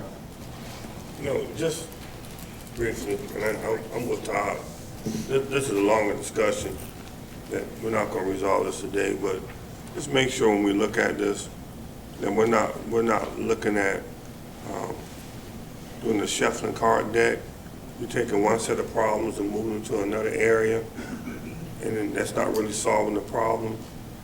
[SPEAKER 11] No, just briefly, and I'm with Todd. This is a longer discussion that we're not going to resolve this today, but just make sure when we look at this, that we're not looking at doing the shuffling card deck. You're taking one set of problems and moving them to another area, and then that's not really solving the problem.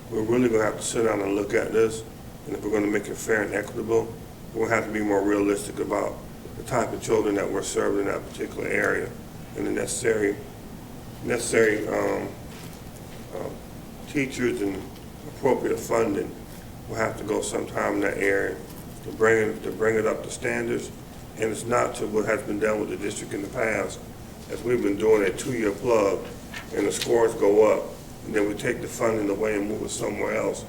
[SPEAKER 11] We're really going to have to sit down and look at this, and if we're going to make it fair and equitable, we're going to have to be more realistic about the type of children that we're serving in that particular area, and the necessary teachers and appropriate funding will have to go sometime in that area to bring it up to standards. And it's not to what has been done with the district in the past, as we've been doing a 2-year plug, and the scores go up, and then we take the funding away and move it somewhere else.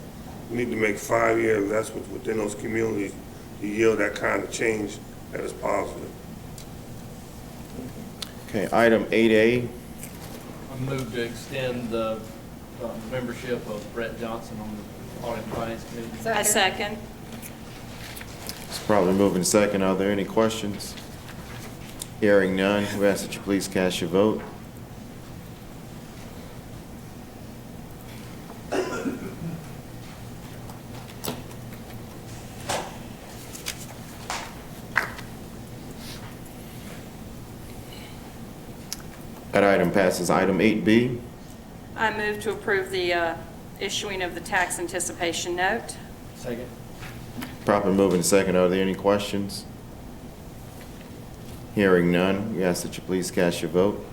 [SPEAKER 11] We need to make 5-year investments within those communities to yield that kind of change that is positive.
[SPEAKER 1] Okay, item 8A,
[SPEAKER 3] I move to extend the membership of Brett Johnson on the Audit and Finance Committee.
[SPEAKER 5] A second.
[SPEAKER 1] it's probably moving second. Are there any questions? Hearing none, we ask that you please cast your vote. That item passes. Item 8B.
[SPEAKER 5] I move to approve the issuing of the tax anticipation note.
[SPEAKER 3] Second.
[SPEAKER 1] Properly moved and second. Are there any questions? Hearing none, we ask that you please cast your vote.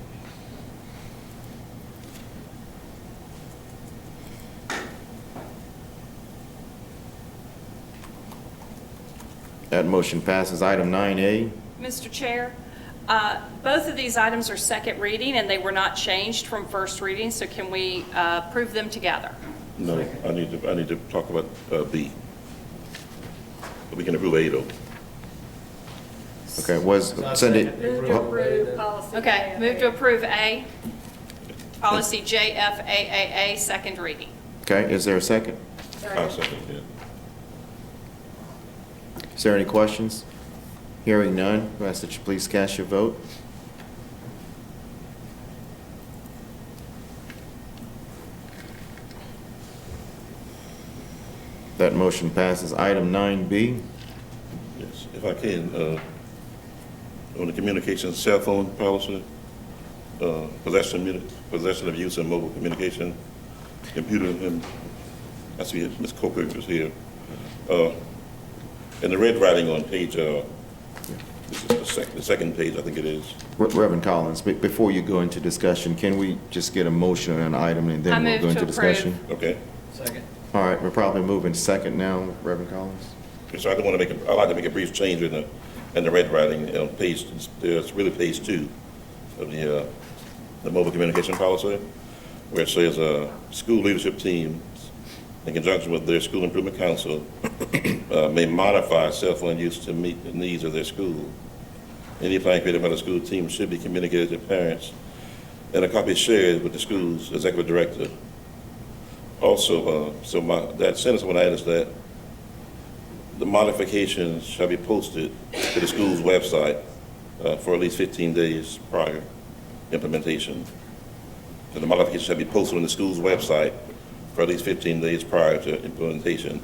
[SPEAKER 1] That motion passes. Item 9A.
[SPEAKER 5] Mr. Chair, both of these items are second reading, and they were not changed from first reading, so can we approve them together?
[SPEAKER 4] No, I need to talk about B. But we can approve A though.
[SPEAKER 1] Okay, was Cindy?
[SPEAKER 2] Move to approve policy.
[SPEAKER 5] Okay, move to approve A, policy JFAAA, second reading.
[SPEAKER 1] Okay, is there a second?
[SPEAKER 4] I'll second, yeah.
[SPEAKER 1] Is there any questions? Hearing none, we ask that you please cast your vote. That motion passes. Item 9B.
[SPEAKER 4] Yes, if I can, on the communications cell phone policy, possession of use of mobile communication, computer, and I see Ms. Coker is here. And the red writing on page, this is the second page, I think it is.
[SPEAKER 1] Reverend Collins, before you go into discussion, can we just get a motion on an item and then we'll go into discussion?
[SPEAKER 4] Okay.
[SPEAKER 3] Second.
[SPEAKER 1] All right, we're probably moving second now, Reverend Collins.
[SPEAKER 4] So I'd like to make a brief change in the red writing on page, it's really page 2 of the mobile communication policy, where it says, school leadership teams, in conjunction with their school improvement council, may modify cell phone use to meet the needs of their school. Any plan created by the school team should be communicated to parents, and a copy shared with the school's executive director. Also, that sentence I want to add is that the modifications shall be posted to the school's website for at least 15 days prior implementation. So the modifications shall be posted on the school's website for at least 15 days prior to implementation.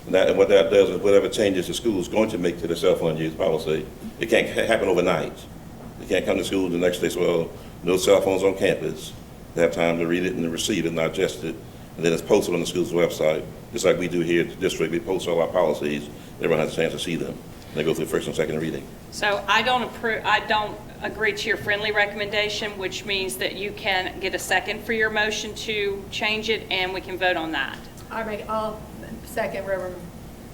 [SPEAKER 4] And what that does is whatever changes the school is going to make to the cell phone use policy, it can't happen overnight. They can't come to school the next day, say, well, no cell phones on campus. They have time to read it and receive it and digest it. And then it's posted on the school's website. Just like we do here at the district, we post all our policies. Everyone has a chance to see them. And they go through first and second reading.
[SPEAKER 5] So I don't agree to your friendly recommendation, which means that you can get a second for your motion to change it, and we can vote on that.
[SPEAKER 2] I'll second Reverend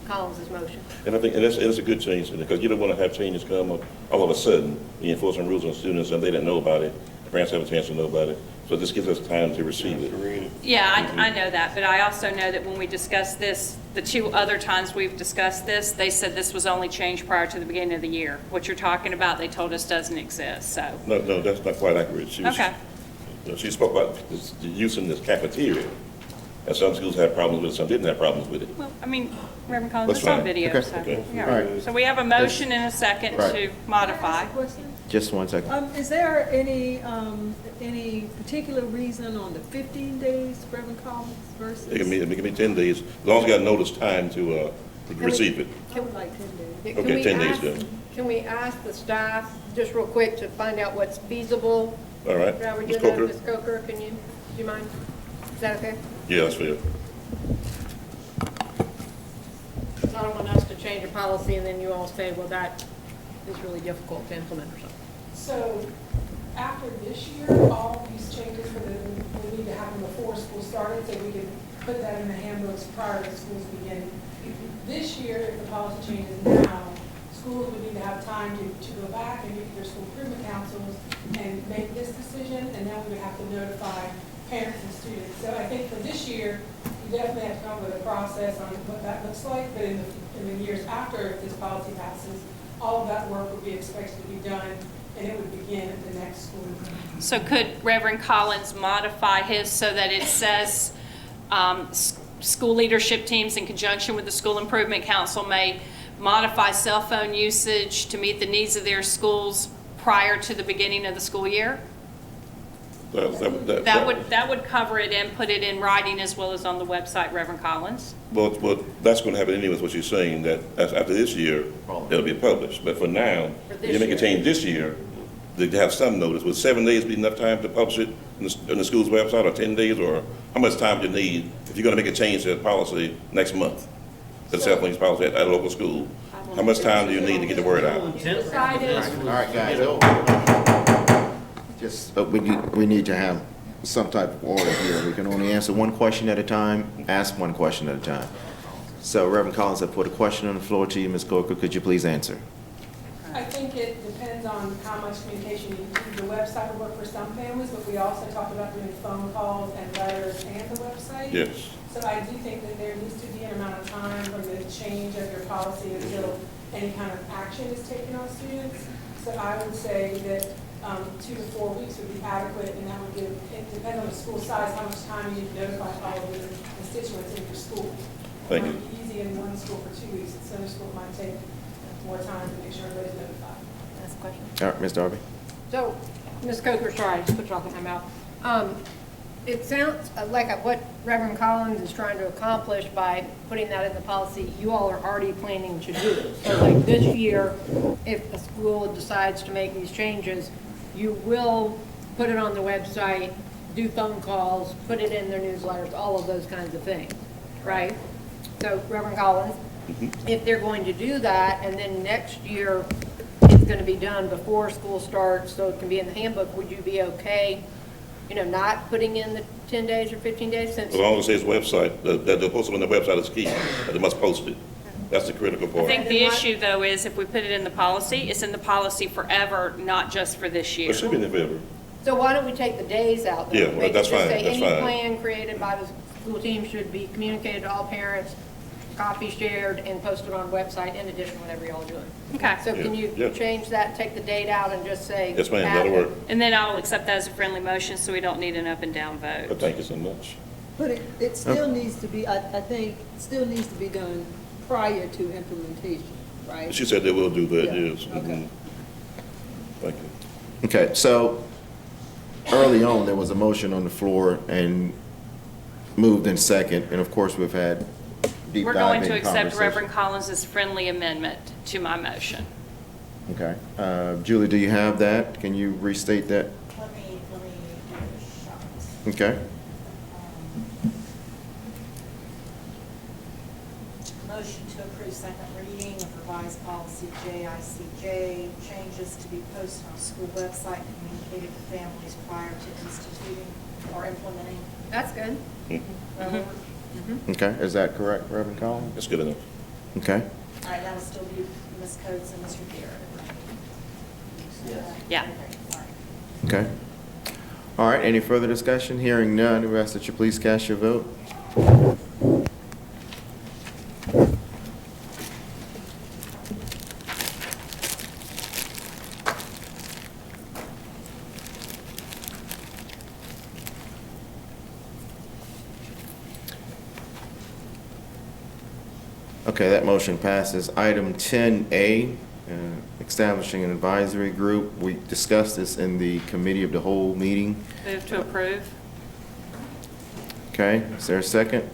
[SPEAKER 2] Collins' motion.
[SPEAKER 4] And I think it's a good change, because you don't want to have changes come all of a sudden. You enforce some rules on students and they didn't know about it. The parents have a chance to know about it. So this gives us time to receive it.
[SPEAKER 5] Yeah, I know that, but I also know that when we discussed this, the 2 other times we've discussed this, they said this was only changed prior to the beginning of the year. What you're talking about, they told us doesn't exist, so.
[SPEAKER 4] No, that's not quite accurate.
[SPEAKER 5] Okay.
[SPEAKER 4] She spoke about the use in this cafeteria. And some schools had problems with it, some didn't have problems with it.
[SPEAKER 5] Well, I mean, Reverend Collins,
[SPEAKER 4] That's
[SPEAKER 5] it's on
[SPEAKER 4] fine.
[SPEAKER 5] video,
[SPEAKER 1] Okay.
[SPEAKER 5] so.
[SPEAKER 4] Okay.
[SPEAKER 5] yeah.
[SPEAKER 1] All right.
[SPEAKER 5] So we have a motion and a second
[SPEAKER 1] Right.
[SPEAKER 5] to modify.
[SPEAKER 1] Just 1 second.
[SPEAKER 6] Is there any particular reason on the 15 days, Reverend Collins, versus?
[SPEAKER 4] It can be 10 days, as long as you got notice time to receive it.
[SPEAKER 6] I would like 10 days.
[SPEAKER 2] Can
[SPEAKER 4] Okay,
[SPEAKER 2] we
[SPEAKER 4] 10 days
[SPEAKER 2] ask-
[SPEAKER 4] then.
[SPEAKER 2] Can we ask the staff, just real quick, to find out what's feasible?
[SPEAKER 4] All right.
[SPEAKER 2] Shall we
[SPEAKER 4] Ms.
[SPEAKER 2] do that,
[SPEAKER 4] Coker?
[SPEAKER 2] Ms. Coker, do you mind? Is that okay?
[SPEAKER 4] Yeah, that's fair.
[SPEAKER 2] I don't want us to change a policy and then you all say, well, that is really difficult to implement or something.
[SPEAKER 9] So after this year, all these changes will need to happen before school started, so we can put that in the handbooks prior to school's beginning. This year, if the policy changes now, schools would need to have time to go back and meet their school improvement councils and make this decision, and then we would have to notify parents and students. So I think for this year, you definitely have to come up with a process on what that looks like, but in the years after, if this policy passes, all of that work would be expected to be done, and it would begin at the next school year.
[SPEAKER 5] So could Reverend Collins modify his so that it says school leadership teams in conjunction with the School Improvement Council may modify cell phone usage to meet the needs of their schools prior to the beginning of the school year. That would cover it and put it in writing as well as on the website, Reverend Collins.
[SPEAKER 4] Well, that's going to happen anyway, is what you're saying, that after this year, it'll be published. But for now, you make a change this year, to have some notice. Would 7 days be enough time to publish it in the school's website, or 10 days, or how much time do you need if you're going to make a change to the policy next month? The self-link policy at a local school. How much time do you need to get the word out?
[SPEAKER 1] All right, guys, we need to have some type of order here. We can only answer one question at a time, ask one question at a time. So Reverend Collins, I put a question on the floor to you, Ms. Corker. Could you please answer?
[SPEAKER 9] I think it depends on how much communication you need. The website will work for some families, but we also talked about doing phone calls and letters and the website.
[SPEAKER 4] Yes.
[SPEAKER 9] So I do think that there needs to be an amount of time from the change of your policy until any kind of action is taken on students. So I would say that 2 to 4 weeks would be adequate, and that would give, it depends on the school size, how much time you need to notify all of your constituents in your school.
[SPEAKER 4] Thank
[SPEAKER 9] It
[SPEAKER 4] you.
[SPEAKER 9] might be easy in one school for 2 weeks, and some school might take more time to make sure everybody's notified.
[SPEAKER 2] That's a question.
[SPEAKER 1] All right, Ms. Darby.
[SPEAKER 2] So, Ms. Coker, sorry, I just put chocolate in my mouth. It sounds like what Reverend Collins is trying to accomplish by putting that in the policy, you all are already planning to do. So like this year, if a school decides to make these changes, you will put it on the website, do phone calls, put it in their newsletters, all of those kinds of things, right? So Reverend Collins, if they're going to do that, and then next year it's going to be done before school starts, so it can be in the handbook, would you be okay, not putting in the 10 days or 15 days since?
[SPEAKER 4] As long as it says website, that they're posted on the website is key, that they must post it. That's the critical
[SPEAKER 5] I
[SPEAKER 4] part.
[SPEAKER 5] think the issue, though, is if we put it in the policy, it's in the policy forever, not just for this year.
[SPEAKER 4] It should be in the favor.
[SPEAKER 2] So why don't we take the days out? Then?
[SPEAKER 4] Yeah, well,
[SPEAKER 2] Make it
[SPEAKER 4] that's
[SPEAKER 2] just
[SPEAKER 4] fine,
[SPEAKER 2] say
[SPEAKER 4] that's
[SPEAKER 2] any
[SPEAKER 4] fine.
[SPEAKER 2] plan created by the school team should be communicated to all parents, copy shared, and posted on website in addition to whatever y'all are doing.
[SPEAKER 5] Okay.
[SPEAKER 2] So can you
[SPEAKER 4] Yeah.
[SPEAKER 2] change that, take the date out, and just say?
[SPEAKER 4] Yes, ma'am,
[SPEAKER 2] add
[SPEAKER 4] that'll
[SPEAKER 2] it?
[SPEAKER 4] work.
[SPEAKER 5] And then I'll accept that as a friendly motion, so we don't need an up and down
[SPEAKER 4] But
[SPEAKER 5] vote.
[SPEAKER 4] thank you so much.
[SPEAKER 6] But it still needs to be, I think, still needs to be done prior to implementation, right?
[SPEAKER 4] She said they will do that,
[SPEAKER 6] Yeah,
[SPEAKER 4] yes.
[SPEAKER 6] okay.
[SPEAKER 4] Mhm. Thank you.
[SPEAKER 1] Okay, so early on, there was a motion on the floor and moved in second, and of course, we've had deep
[SPEAKER 5] We're going
[SPEAKER 1] diving
[SPEAKER 5] to accept
[SPEAKER 1] conversation.
[SPEAKER 5] Reverend Collins' friendly amendment to my motion.
[SPEAKER 1] Okay. Julie, do you have that? Can you restate that?
[SPEAKER 12] Let me give it a shot.
[SPEAKER 1] Okay.
[SPEAKER 12] Motion to approve second reading of revised policy JICJ, changes to be posted on school website, communicated to families prior to instituting or implementing.
[SPEAKER 2] That's good.
[SPEAKER 1] Okay, is that correct, Reverend Collins?
[SPEAKER 4] That's good enough.
[SPEAKER 1] Okay.
[SPEAKER 12] All right, that will still be Ms. Coates and Mr. Garrett.
[SPEAKER 5] Yeah.
[SPEAKER 12] Okay, all right.
[SPEAKER 1] Okay. All right, any further discussion? Hearing none, we ask that you please cast your vote. Okay, that motion passes. Item 10A, establishing an advisory group. We discussed this in the committee of the whole meeting.
[SPEAKER 5] Move to approve.
[SPEAKER 1] Okay, is there a second?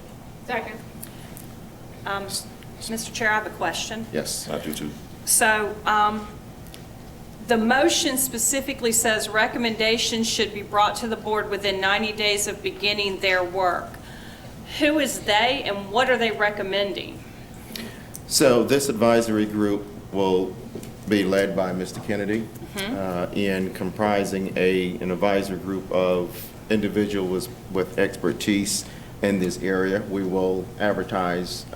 [SPEAKER 2] Second.
[SPEAKER 5] Mr. Chair, I have a question.
[SPEAKER 1] Yes.
[SPEAKER 4] I do too.
[SPEAKER 5] So the motion specifically says recommendations should be brought to the board within 90 days of beginning their work. Who is they and what are they recommending?
[SPEAKER 1] So this advisory group will be led by Mr. Kennedy in comprising an advisory group of individuals with expertise in this area. We will advertise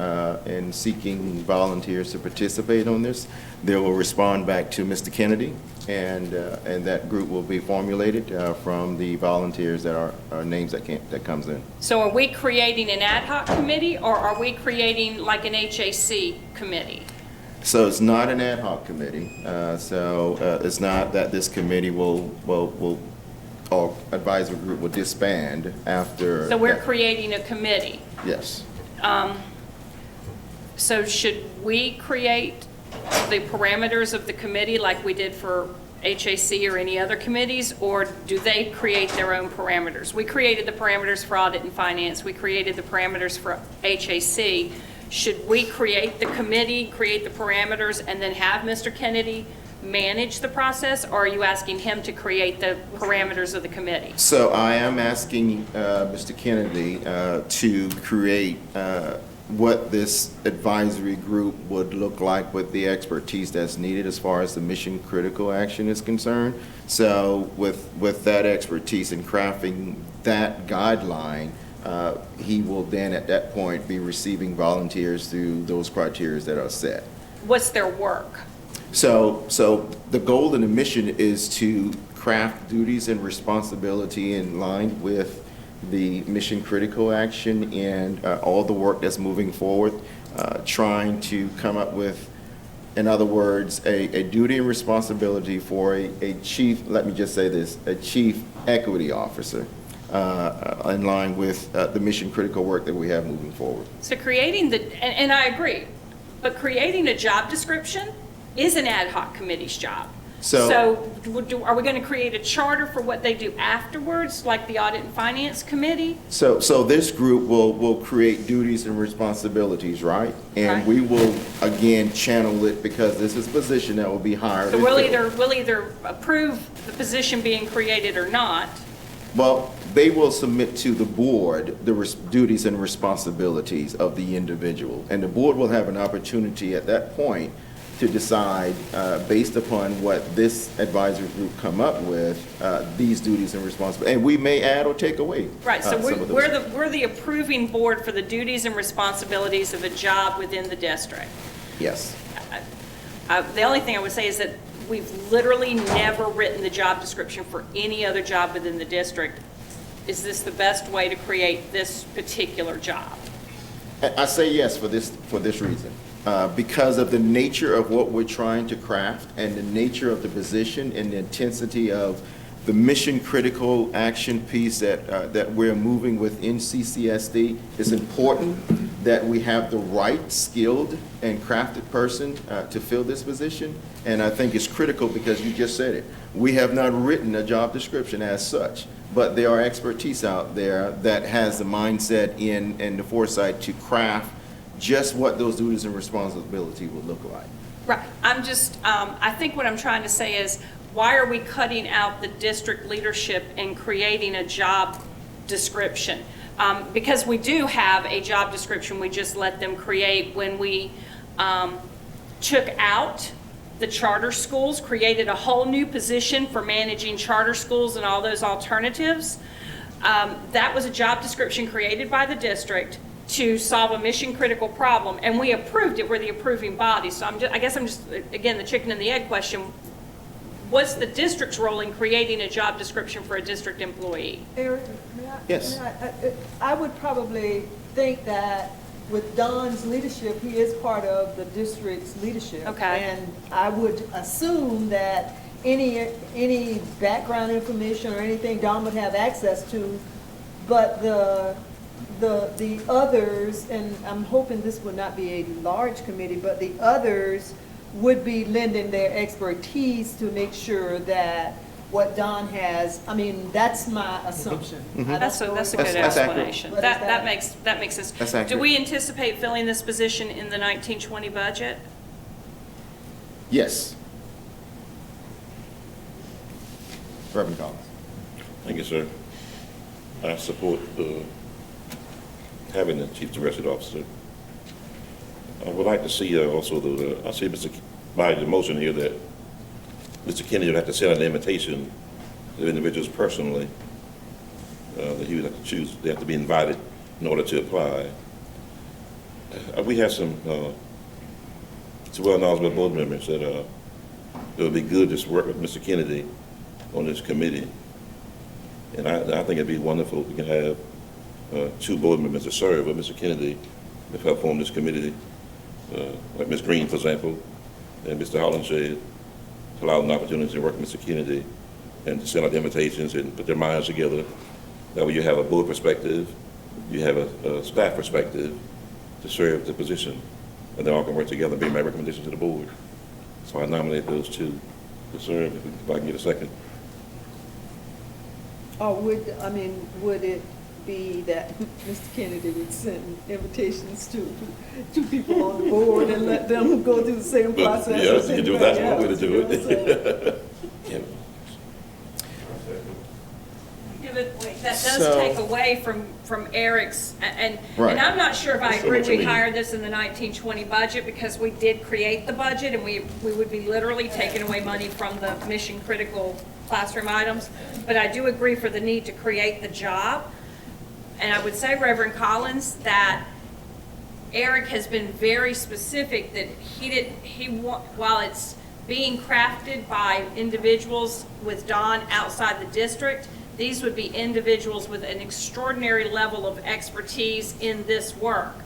[SPEAKER 1] in seeking volunteers to participate on this. They will respond back to Mr. Kennedy, and that group will be formulated from the volunteers that are names that comes in.
[SPEAKER 5] So are we creating an ad hoc committee or are we creating like an HAC committee?
[SPEAKER 1] So it's not an ad hoc committee. It's not that this committee or advisory group will disband after.
[SPEAKER 5] So we're
[SPEAKER 1] that.
[SPEAKER 5] creating a committee.
[SPEAKER 1] Yes.
[SPEAKER 5] So should we create the parameters of the committee like we did for HAC or any other committees, or do they create their own parameters? We created the parameters for audit and finance. We created the parameters for HAC. Should we create the committee, create the parameters, and then have Mr. Kennedy manage the process, or are you asking him to create the parameters of the committee?
[SPEAKER 1] So I am asking Mr. Kennedy to create what this advisory group would look like with the expertise that's needed as far as the mission critical action is concerned. So with that expertise in crafting that guideline, he will then at that point be receiving volunteers through those criteria that are set.
[SPEAKER 5] What's their work?
[SPEAKER 1] So the goal and the mission is to craft duties and responsibility in line with the mission critical action and all the work that's moving forward, trying to come up with, in other words, a duty and responsibility for a chief, let me just say this, a chief equity officer in line with the mission critical work that we have moving forward.
[SPEAKER 5] So creating and I agree, but creating a job description is an ad hoc committee's job. So are we going to create a charter for what they do afterwards, like the Audit and Finance Committee?
[SPEAKER 1] So this group will create duties and responsibilities, right? And
[SPEAKER 5] Right.
[SPEAKER 1] we will, again, channel it because this is a position that will be hired.
[SPEAKER 5] So
[SPEAKER 1] and
[SPEAKER 5] we'll
[SPEAKER 1] filled.
[SPEAKER 5] either approve the position being created or not.
[SPEAKER 1] Well, they will submit to the board the duties and responsibilities of the individual. And the board will have an opportunity at that point to decide, based upon what this advisory group come up with, these duties and responsibilities. And we may add or take away.
[SPEAKER 5] Right, so
[SPEAKER 1] some of those.
[SPEAKER 5] we're the approving board for the duties and responsibilities of a job within the district.
[SPEAKER 1] Yes.
[SPEAKER 5] The only thing I would say is that we've literally never written the job description for any other job within the district. Is this the best way to create this particular job?
[SPEAKER 1] I say yes for this reason. Because of the nature of what we're trying to craft and the nature of the position and the intensity of the mission critical action piece that we're moving within CCSD, it's important that we have the right skilled and crafted person to fill this position. And I think it's critical because you just said it. We have not written a job description as such, but there are expertise out there that has the mindset and the foresight to craft just what those duties and responsibility will look like.
[SPEAKER 5] Right, I think what I'm trying to say is, why are we cutting out the district leadership and creating a job description? Because we do have a job description we just let them create when we took out the charter schools, created a whole new position for managing charter schools and all those alternatives. That was a job description created by the district to solve a mission critical problem, and we approved it. We're the approving body. So I guess I'm just, again, the chicken and the egg question. What's the district's role in creating a job description for a district employee?
[SPEAKER 13] Eric, may I?
[SPEAKER 1] Yes.
[SPEAKER 13] I would probably think that with Don's leadership, he is part of the district's leadership.
[SPEAKER 5] Okay.
[SPEAKER 13] And I would assume that any background information or anything Don would have access to, but the others, and I'm hoping this would not be a large committee, but the others would be lending their expertise to make sure that what Don has, I mean, that's my assumption.
[SPEAKER 5] That's a good
[SPEAKER 1] That's accurate.
[SPEAKER 5] explanation.
[SPEAKER 13] But
[SPEAKER 5] That makes sense.
[SPEAKER 1] That's
[SPEAKER 5] Do
[SPEAKER 1] accurate.
[SPEAKER 5] we anticipate filling this position in the 1920 budget?
[SPEAKER 1] Yes. Reverend Collins.
[SPEAKER 4] Thank you, sir. I support having the chief diversity officer. I would like to see also, I see by the motion here that Mr. Kennedy would have to send an invitation to individuals personally, that he would have to choose, they have to be invited in order to apply. We have some well-knowledgeable board members that it would be good to work with Mr. Kennedy on this committee. And I think it'd be wonderful if we can have 2 board members to serve with Mr. Kennedy to help form this committee, like Ms. Green, for example, and Mr. Hollenshed, to allow an opportunity to work with Mr. Kennedy and to send out the invitations and put their minds together. That way you have a board perspective, you have a staff perspective to serve the position, and they all can work together and bring my recommendation to the board. So I nominate those 2. Yes, sir, if I can get a second.
[SPEAKER 13] Or would it be that Mr. Kennedy would send invitations to people on the board and let them go through the same
[SPEAKER 4] But,
[SPEAKER 13] process?
[SPEAKER 4] yeah,
[SPEAKER 13] as
[SPEAKER 4] you can do, that's
[SPEAKER 13] anybody
[SPEAKER 4] one way to do
[SPEAKER 13] else, you know what I'm saying?
[SPEAKER 4] it. Yeah.
[SPEAKER 5] Yeah, but wait, that does
[SPEAKER 1] So-
[SPEAKER 5] take away from Eric's, and
[SPEAKER 1] Right.
[SPEAKER 5] I'm not sure if I
[SPEAKER 4] So
[SPEAKER 5] agree
[SPEAKER 4] what you
[SPEAKER 5] we
[SPEAKER 4] mean?
[SPEAKER 5] hired this in the 1920 budget, because we did create the budget, and we would be literally taking away money from the mission-critical classroom items. But I do agree for the need to create the job. And I would say, Reverend Collins, that Eric has been very specific that while it's being crafted by individuals with Don outside the district, these would be individuals with an extraordinary level of expertise in this work.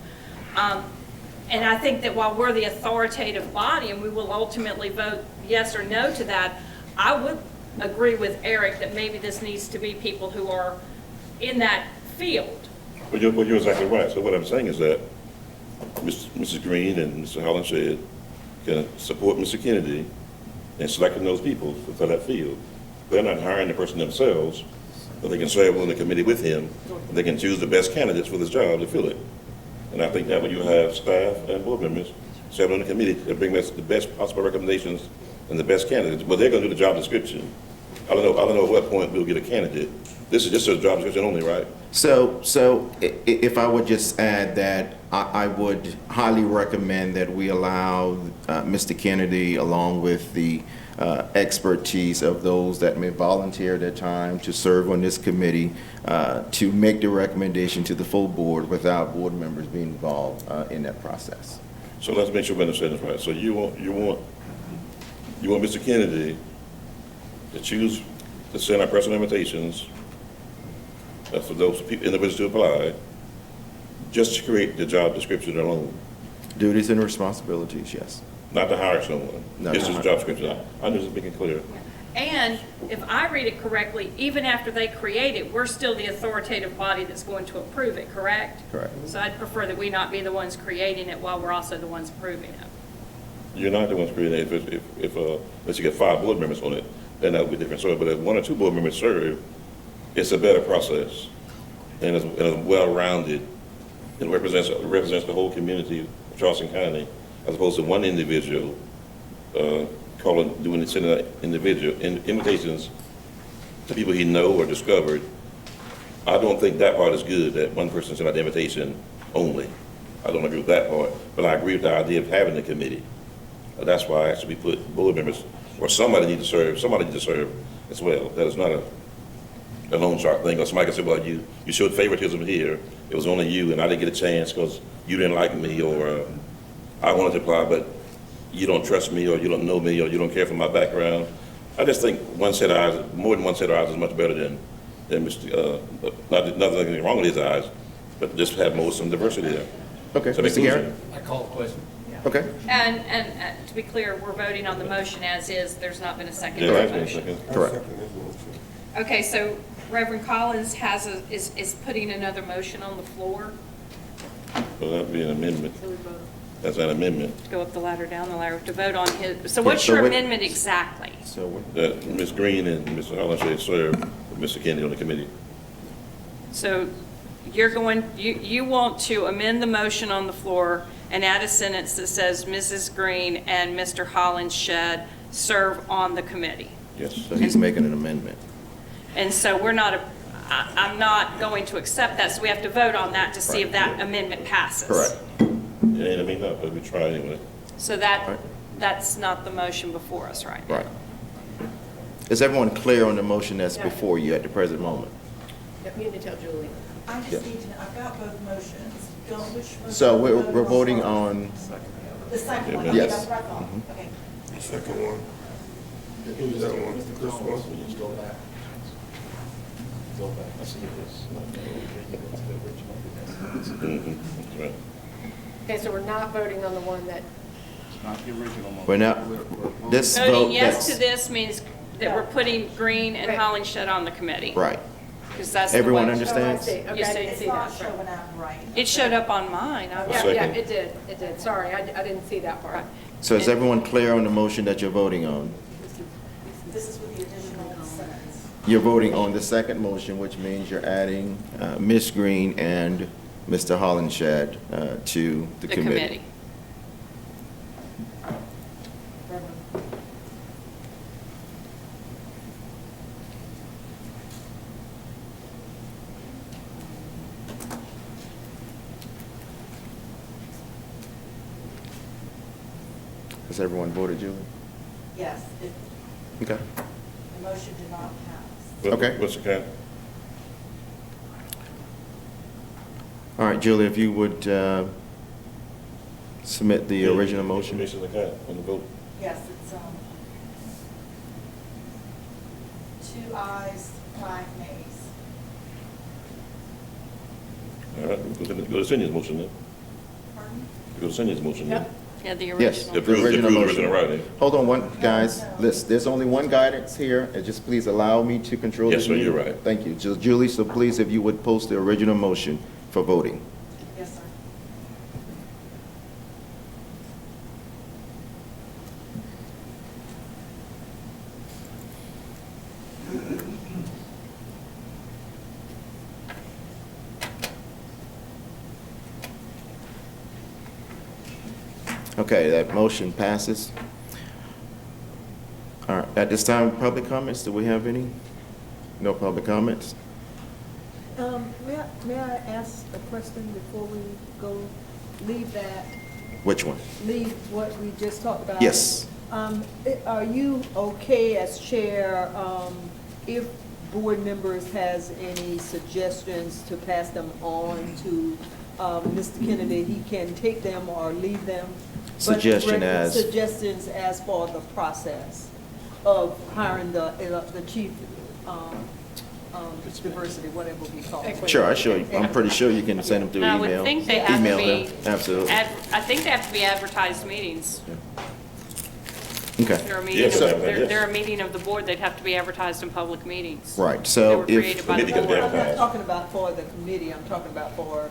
[SPEAKER 5] And I think that while we're the authoritative body and we will ultimately vote yes or no to that, I would agree with Eric that maybe this needs to be people who are in that field.
[SPEAKER 4] Well, you're exactly right. So what I'm saying is that Mrs. Green and Mr. Holland said can support Mr. Kennedy in selecting those people for that field. They're not hiring the person themselves, but they can serve on the committee with him, and they can choose the best candidates for this job to fill it. And I think that when you have staff and board members serving on the committee, they bring us the best possible recommendations and the best candidates. But they're going to do the job description. I don't know at what point we'll get a candidate. This is just a job description only, right?
[SPEAKER 1] So if I would just add that, I would highly recommend that we allow Mr. Kennedy, along with the expertise of those that may volunteer their time to serve on this committee, to make the recommendation to the full board without board members being involved in that process.
[SPEAKER 4] So let's make sure we understand this right. So you want Mr. Kennedy to send our personal invitations for those individuals to apply, just to create the job description alone,
[SPEAKER 1] Duties and responsibilities, yes.
[SPEAKER 4] not to hire someone.
[SPEAKER 1] Not
[SPEAKER 4] This
[SPEAKER 1] to
[SPEAKER 4] is
[SPEAKER 1] hire.
[SPEAKER 4] job description. I'm just making clear.
[SPEAKER 5] And if I read it correctly, even after they create it, we're still the authoritative body that's going to approve it, correct?
[SPEAKER 1] Correct.
[SPEAKER 5] So I'd prefer that we not be the ones creating it while we're also the ones approving it.
[SPEAKER 4] You're not the ones creating it. If let's say you get 5 board members on it, then that would be a different story. But if 1 or 2 board members serve, it's a better process, and it's well-rounded, and represents the whole community of Charleston County, as opposed to one individual sending out invitations to people he know or discovered. I don't think that part is good, that one person sent out the invitation only. I don't agree with that part, but I agree with the idea of having the committee. That's why I actually put board members, or somebody needs to serve as well. That is not a lone shark thing, or somebody can say, well, you showed favoritism here, it was only you, and I didn't get a chance because you didn't like me, or I wanted to apply, but you don't trust me, or you don't know me, or you don't care for my background. I just think more than one set of eyes is much better than Mr. Nothing wrong with his eyes, but just have some diversity there.
[SPEAKER 1] Okay,
[SPEAKER 4] So make
[SPEAKER 1] Mr. Garrett?
[SPEAKER 3] I call the question.
[SPEAKER 1] Okay.
[SPEAKER 5] And to be clear, we're voting on the motion as is. There's not been a second
[SPEAKER 4] Yeah,
[SPEAKER 5] to
[SPEAKER 4] that's
[SPEAKER 5] the
[SPEAKER 4] been a
[SPEAKER 5] motion.
[SPEAKER 4] second.
[SPEAKER 1] Correct.
[SPEAKER 5] Okay, so Reverend Collins is putting another motion on the floor.
[SPEAKER 4] Well, that'd be an amendment. That's an amendment.
[SPEAKER 5] To go up the ladder, down the ladder, to vote on his, so
[SPEAKER 1] Yeah,
[SPEAKER 5] what's
[SPEAKER 1] so
[SPEAKER 5] your
[SPEAKER 1] what-
[SPEAKER 5] amendment exactly?
[SPEAKER 1] So what-
[SPEAKER 4] That Ms. Green and Mr. Holland should serve with Mr. Kennedy on the committee.
[SPEAKER 5] So you want to amend the motion on the floor and add a sentence that says Mrs. Green and Mr. Holland should serve on the committee.
[SPEAKER 4] Yes.
[SPEAKER 1] So he's making an amendment.
[SPEAKER 5] And so I'm not going to accept that, so we have to vote on that to see if that amendment passes.
[SPEAKER 1] Correct.
[SPEAKER 4] It ain't a mean up, but we try anyway.
[SPEAKER 5] So
[SPEAKER 1] Right.
[SPEAKER 5] that's not the motion before us right now.
[SPEAKER 1] Right. Is everyone clear on the motion that's before you at the present moment?
[SPEAKER 2] You need to tell Julie.
[SPEAKER 12] I just need to know, I've got both motions. Which motion
[SPEAKER 1] So
[SPEAKER 12] are we
[SPEAKER 1] we're voting
[SPEAKER 12] first?
[SPEAKER 1] on,
[SPEAKER 12] The second one,
[SPEAKER 4] Yes.
[SPEAKER 12] okay, that's what I thought. Okay.
[SPEAKER 11] The second one. Who's that one? This one?
[SPEAKER 4] Mhm. That's right.
[SPEAKER 2] Okay, so we're not voting on the one that,
[SPEAKER 1] we're not, this vote,
[SPEAKER 5] Voting yes
[SPEAKER 1] that's,
[SPEAKER 5] to this means that we're putting Green and
[SPEAKER 2] Right.
[SPEAKER 5] Hollingshed on the committee.
[SPEAKER 1] right.
[SPEAKER 5] Because that's the
[SPEAKER 1] Everyone
[SPEAKER 5] way-
[SPEAKER 1] understands?
[SPEAKER 2] Oh, I see. Okay,
[SPEAKER 5] Yes,
[SPEAKER 2] I didn't
[SPEAKER 12] It's
[SPEAKER 2] see
[SPEAKER 12] not
[SPEAKER 2] that.
[SPEAKER 12] showing up right.
[SPEAKER 5] It showed up on mine.
[SPEAKER 2] Yeah,
[SPEAKER 4] Second.
[SPEAKER 2] yeah, it did, sorry, I didn't see that part.
[SPEAKER 1] So is everyone clear on the motion that you're voting on? You're voting on the second motion, which means you're adding Ms. Green and Mr. Hollenshed to the committee. Has everyone voted, Julie?
[SPEAKER 12] Yes,
[SPEAKER 1] Okay.
[SPEAKER 12] the motion did not pass.
[SPEAKER 1] Okay.
[SPEAKER 4] Mr. Kent?
[SPEAKER 1] All right, Julie, if you would submit the original motion.
[SPEAKER 4] Mr. Kent, on the vote.
[SPEAKER 12] Yes, it's, 2 ayes, 5 nays.
[SPEAKER 4] All right, go to Cindy's motion then.
[SPEAKER 12] Pardon?
[SPEAKER 4] Go to Cindy's motion then.
[SPEAKER 5] Yeah, the
[SPEAKER 1] Yes,
[SPEAKER 5] original.
[SPEAKER 1] the
[SPEAKER 4] Approve the
[SPEAKER 1] original motion.
[SPEAKER 4] original writing.
[SPEAKER 1] Hold on one, guys, listen, there's only one guidance here, and just please allow me to control this
[SPEAKER 4] Yes, sir,
[SPEAKER 1] meeting.
[SPEAKER 4] you're right.
[SPEAKER 1] Thank you. Julie, so please, if you would post the original motion for voting.
[SPEAKER 12] Yes, sir.
[SPEAKER 1] Okay, that motion passes. All right, at this time, public comments, do we have any? No public comments?
[SPEAKER 13] May I ask a question before we go, leave that,
[SPEAKER 1] Which one?
[SPEAKER 13] leave what we just talked about?
[SPEAKER 1] Yes.
[SPEAKER 13] Are you okay as chair, if board members has any suggestions to pass them on to Mr. Kennedy, he can take them or leave them? But suggestions as for the process of hiring the chief, diversity, whatever we call it.
[SPEAKER 1] Sure, I'm pretty sure you can send them through
[SPEAKER 5] I
[SPEAKER 1] email.
[SPEAKER 5] would think they have to
[SPEAKER 1] Email
[SPEAKER 5] be,
[SPEAKER 1] them, absolutely.
[SPEAKER 5] I think they have to be advertised meetings.
[SPEAKER 1] Okay,
[SPEAKER 5] They're a meeting,
[SPEAKER 4] Yes,
[SPEAKER 5] of-
[SPEAKER 4] yes.
[SPEAKER 5] they're a meeting of the board, they'd have to be advertised in public meetings.
[SPEAKER 1] right,
[SPEAKER 5] They
[SPEAKER 1] so
[SPEAKER 5] were created
[SPEAKER 1] if,
[SPEAKER 5] by the
[SPEAKER 4] Committee got
[SPEAKER 5] board.
[SPEAKER 4] that.
[SPEAKER 13] I'm not talking about for the committee, I'm talking about for,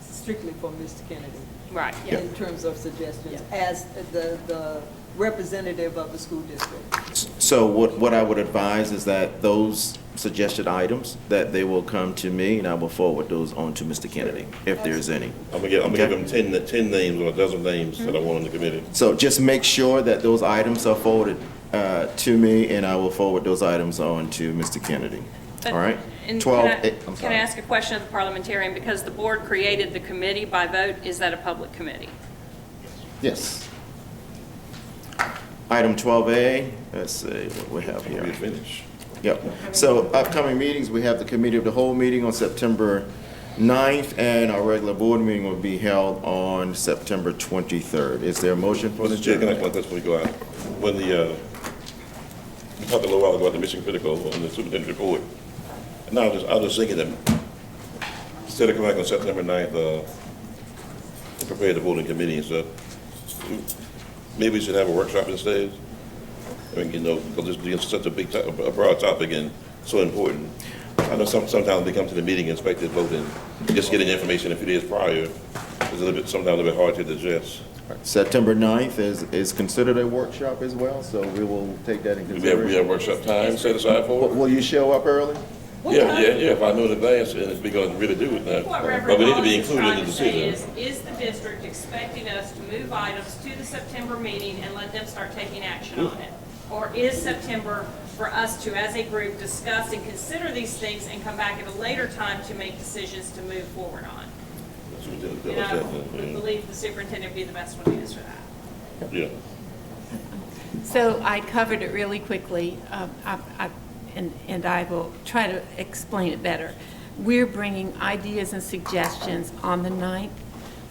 [SPEAKER 13] strictly for Mr. Kennedy.
[SPEAKER 5] Right.
[SPEAKER 13] In terms of suggestions, as the representative of the school district.
[SPEAKER 1] so what I would advise is that those suggested items, that they will come to me, and I will forward those on to Mr. Kennedy, if there's any.
[SPEAKER 4] I'm gonna give him 10 names or a dozen names that I want on the committee.
[SPEAKER 1] So just make sure that those items are forwarded to me, and I will forward those items on to Mr. Kennedy.
[SPEAKER 5] But-
[SPEAKER 1] All right?
[SPEAKER 5] and
[SPEAKER 1] 12,
[SPEAKER 5] can I-
[SPEAKER 1] I'm
[SPEAKER 5] Can
[SPEAKER 1] sorry.
[SPEAKER 5] I ask a question of the parliamentarian? Because the board created the committee by vote, is that a public committee?
[SPEAKER 1] Yes. Item 12A, let's see what we have here.
[SPEAKER 4] We finish.
[SPEAKER 1] Yep. So upcoming meetings, we have the committee of the whole meeting on September 9th, and our regular board meeting will be held on September 23rd. Is there a motion for this?
[SPEAKER 4] Mr. Chair, can I ask one question before we go out? When we talked a little while ago about the mission critical on the superintendent's report, and now I was thinking that instead of coming back on September 9th, to prepare the voting committee and stuff, maybe we should have a workshop instead. I mean, because this is such a broad topic and so important. I know sometimes they come to the meeting, inspect the vote, and just getting information a few days prior is sometimes a little bit hard to digest.
[SPEAKER 1] September 9th is considered a workshop as well, so we will take that into
[SPEAKER 4] We
[SPEAKER 1] consideration.
[SPEAKER 4] have workshop time set aside for it?
[SPEAKER 1] Will you show up early?
[SPEAKER 4] Yeah, if I know in advance, and if we're going to really do it now.
[SPEAKER 5] What
[SPEAKER 4] But
[SPEAKER 5] Reverend
[SPEAKER 4] we need to
[SPEAKER 5] Wallace
[SPEAKER 4] be
[SPEAKER 5] is
[SPEAKER 4] included
[SPEAKER 5] trying
[SPEAKER 4] in the
[SPEAKER 5] to say
[SPEAKER 4] decision.
[SPEAKER 5] is the district expecting us to move items to the September meeting and let them start taking action on it? Or is September for us to, as a group, discuss and consider these things and come back at a later time to make decisions to move forward on? And I would believe the superintendent would be the best one to answer that.
[SPEAKER 4] Yeah.
[SPEAKER 8] So I covered it really quickly, and I will try to explain it better. We're bringing ideas and suggestions on the 9th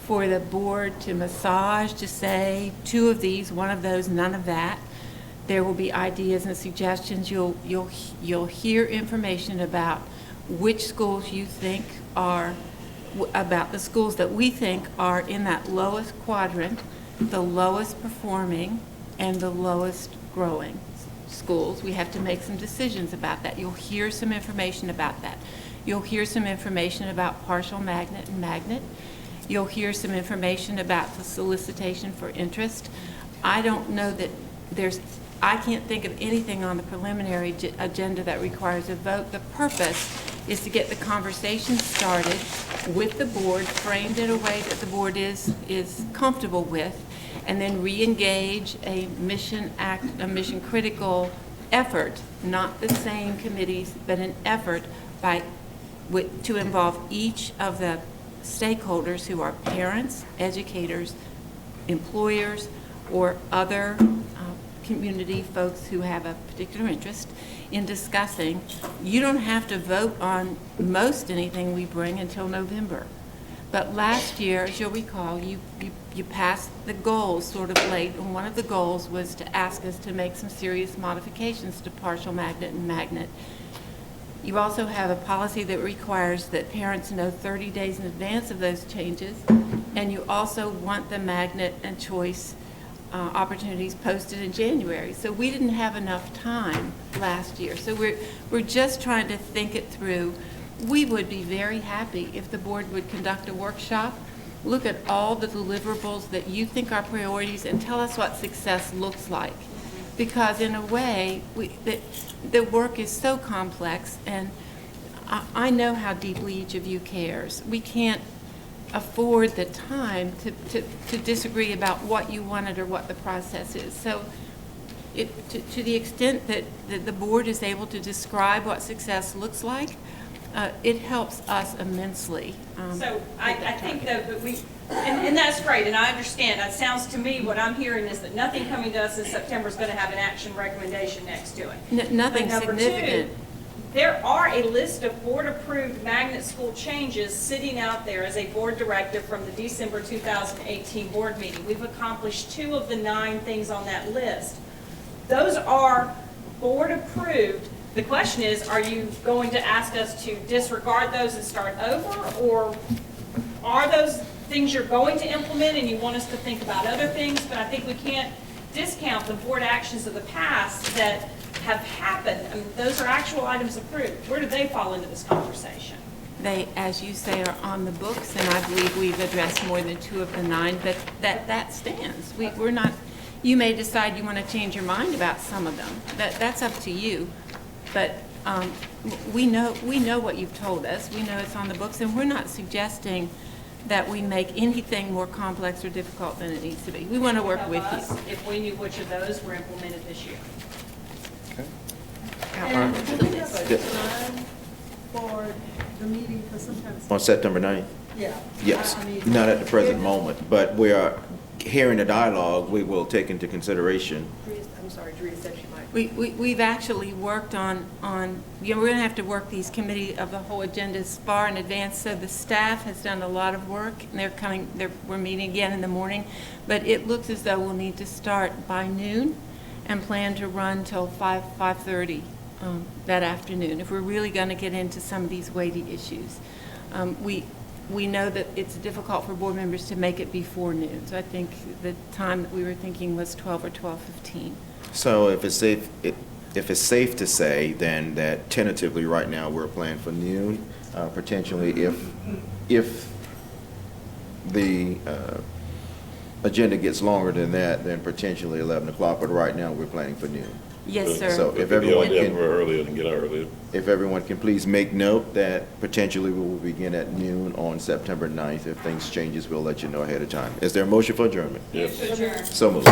[SPEAKER 8] for the board to massage, to say 2 of these, 1 of those, none of that. There will be ideas and suggestions. You'll hear information about which schools you think are, about the schools that we think are in that lowest quadrant, the lowest performing, and the lowest growing schools. We have to make some decisions about that. You'll hear some information about that. You'll hear some information about partial magnet and magnet. You'll hear some information about the solicitation for interest. I don't know that there's I can't think of anything on the preliminary agenda that requires a vote. The purpose is to get the conversation started with the board, framed in a way that the board is comfortable with, and then re-engage a mission critical effort, not the same committees, but an effort to involve each of the stakeholders who are parents, educators, employers, or other community folks who have a particular interest in discussing. You don't have to vote on most anything we bring until November. But last year, as you'll recall, you passed the goals sort of late, and one of the goals was to ask us to make some serious modifications to partial magnet and magnet. You also have a policy that requires that parents know 30 days in advance of those changes, and you also want the magnet and choice opportunities posted in January. So we didn't have enough time last year. So we're just trying to think it through. We would be very happy if the board would conduct a workshop, look at all the deliverables that you think are priorities, and tell us what success looks like. Because in a way, the work is so complex, and I know how deeply each of you cares. We can't afford the time to disagree about what you wanted or what the process is. So to the extent that the board is able to describe what success looks like, it helps us immensely.
[SPEAKER 5] So I think though, and that's great, and I understand. It sounds to me, what I'm hearing is that nothing coming to us in September is going to have an action recommendation next to it.
[SPEAKER 8] Nothing
[SPEAKER 5] But number
[SPEAKER 8] significant.
[SPEAKER 5] two, there are a list of board-approved magnet school changes sitting out there as a board directive from the December 2018 board meeting. We've accomplished 2 of the 9 things on that list. Those are board-approved. The question is, are you going to ask us to disregard those and start over, or are those things you're going to implement and you want us to think about other things? But I think we can't discount the board actions of the past that have happened. I mean, those are actual items approved. Where do they fall into this conversation?
[SPEAKER 8] They, as you say, are on the books, and I believe we've addressed more than 2 of the 9, but that stands. We're not, you may decide you want to change your mind about some of them. That's up to you. But we know what you've told us. We know it's on the books, and we're not suggesting that we make anything more complex or difficult than it needs to be. We want to work with you.
[SPEAKER 5] If we knew which of those were implemented this year.
[SPEAKER 13] And do we have a time for the meeting, because sometimes.
[SPEAKER 1] On September 9th?
[SPEAKER 13] Yeah.
[SPEAKER 1] Yes,
[SPEAKER 13] I mean,
[SPEAKER 1] not at the present moment, but we are hearing the dialogue. We will take into consideration.
[SPEAKER 2] I'm sorry, Teresa said she might.
[SPEAKER 8] We've actually worked on we're going to have to work these committee of the whole agendas far in advance, so the staff has done a lot of work, and we're meeting again in the morning, but it looks as though we'll need to start by noon and plan to run till 5:30 that afternoon, if we're really going to get into some of these weighty issues. We know that it's difficult for board members to make it before noon, so I think the time that we were thinking was 12 or 12:15.
[SPEAKER 1] So if it's safe to say then that tentatively right now we're planning for noon, potentially if the agenda gets longer than that, then potentially 11 o'clock, but right now we're planning for noon.
[SPEAKER 8] Yes, sir.
[SPEAKER 1] So if
[SPEAKER 4] We could be
[SPEAKER 1] everyone
[SPEAKER 4] out there
[SPEAKER 1] can,
[SPEAKER 4] earlier and get out earlier.
[SPEAKER 1] if everyone can please make note that potentially we will begin at noon on September 9th. If things changes, we'll let you know ahead of time. Is there a motion for adjournment?
[SPEAKER 4] Yes.
[SPEAKER 5] Adjourn.
[SPEAKER 1] So moved.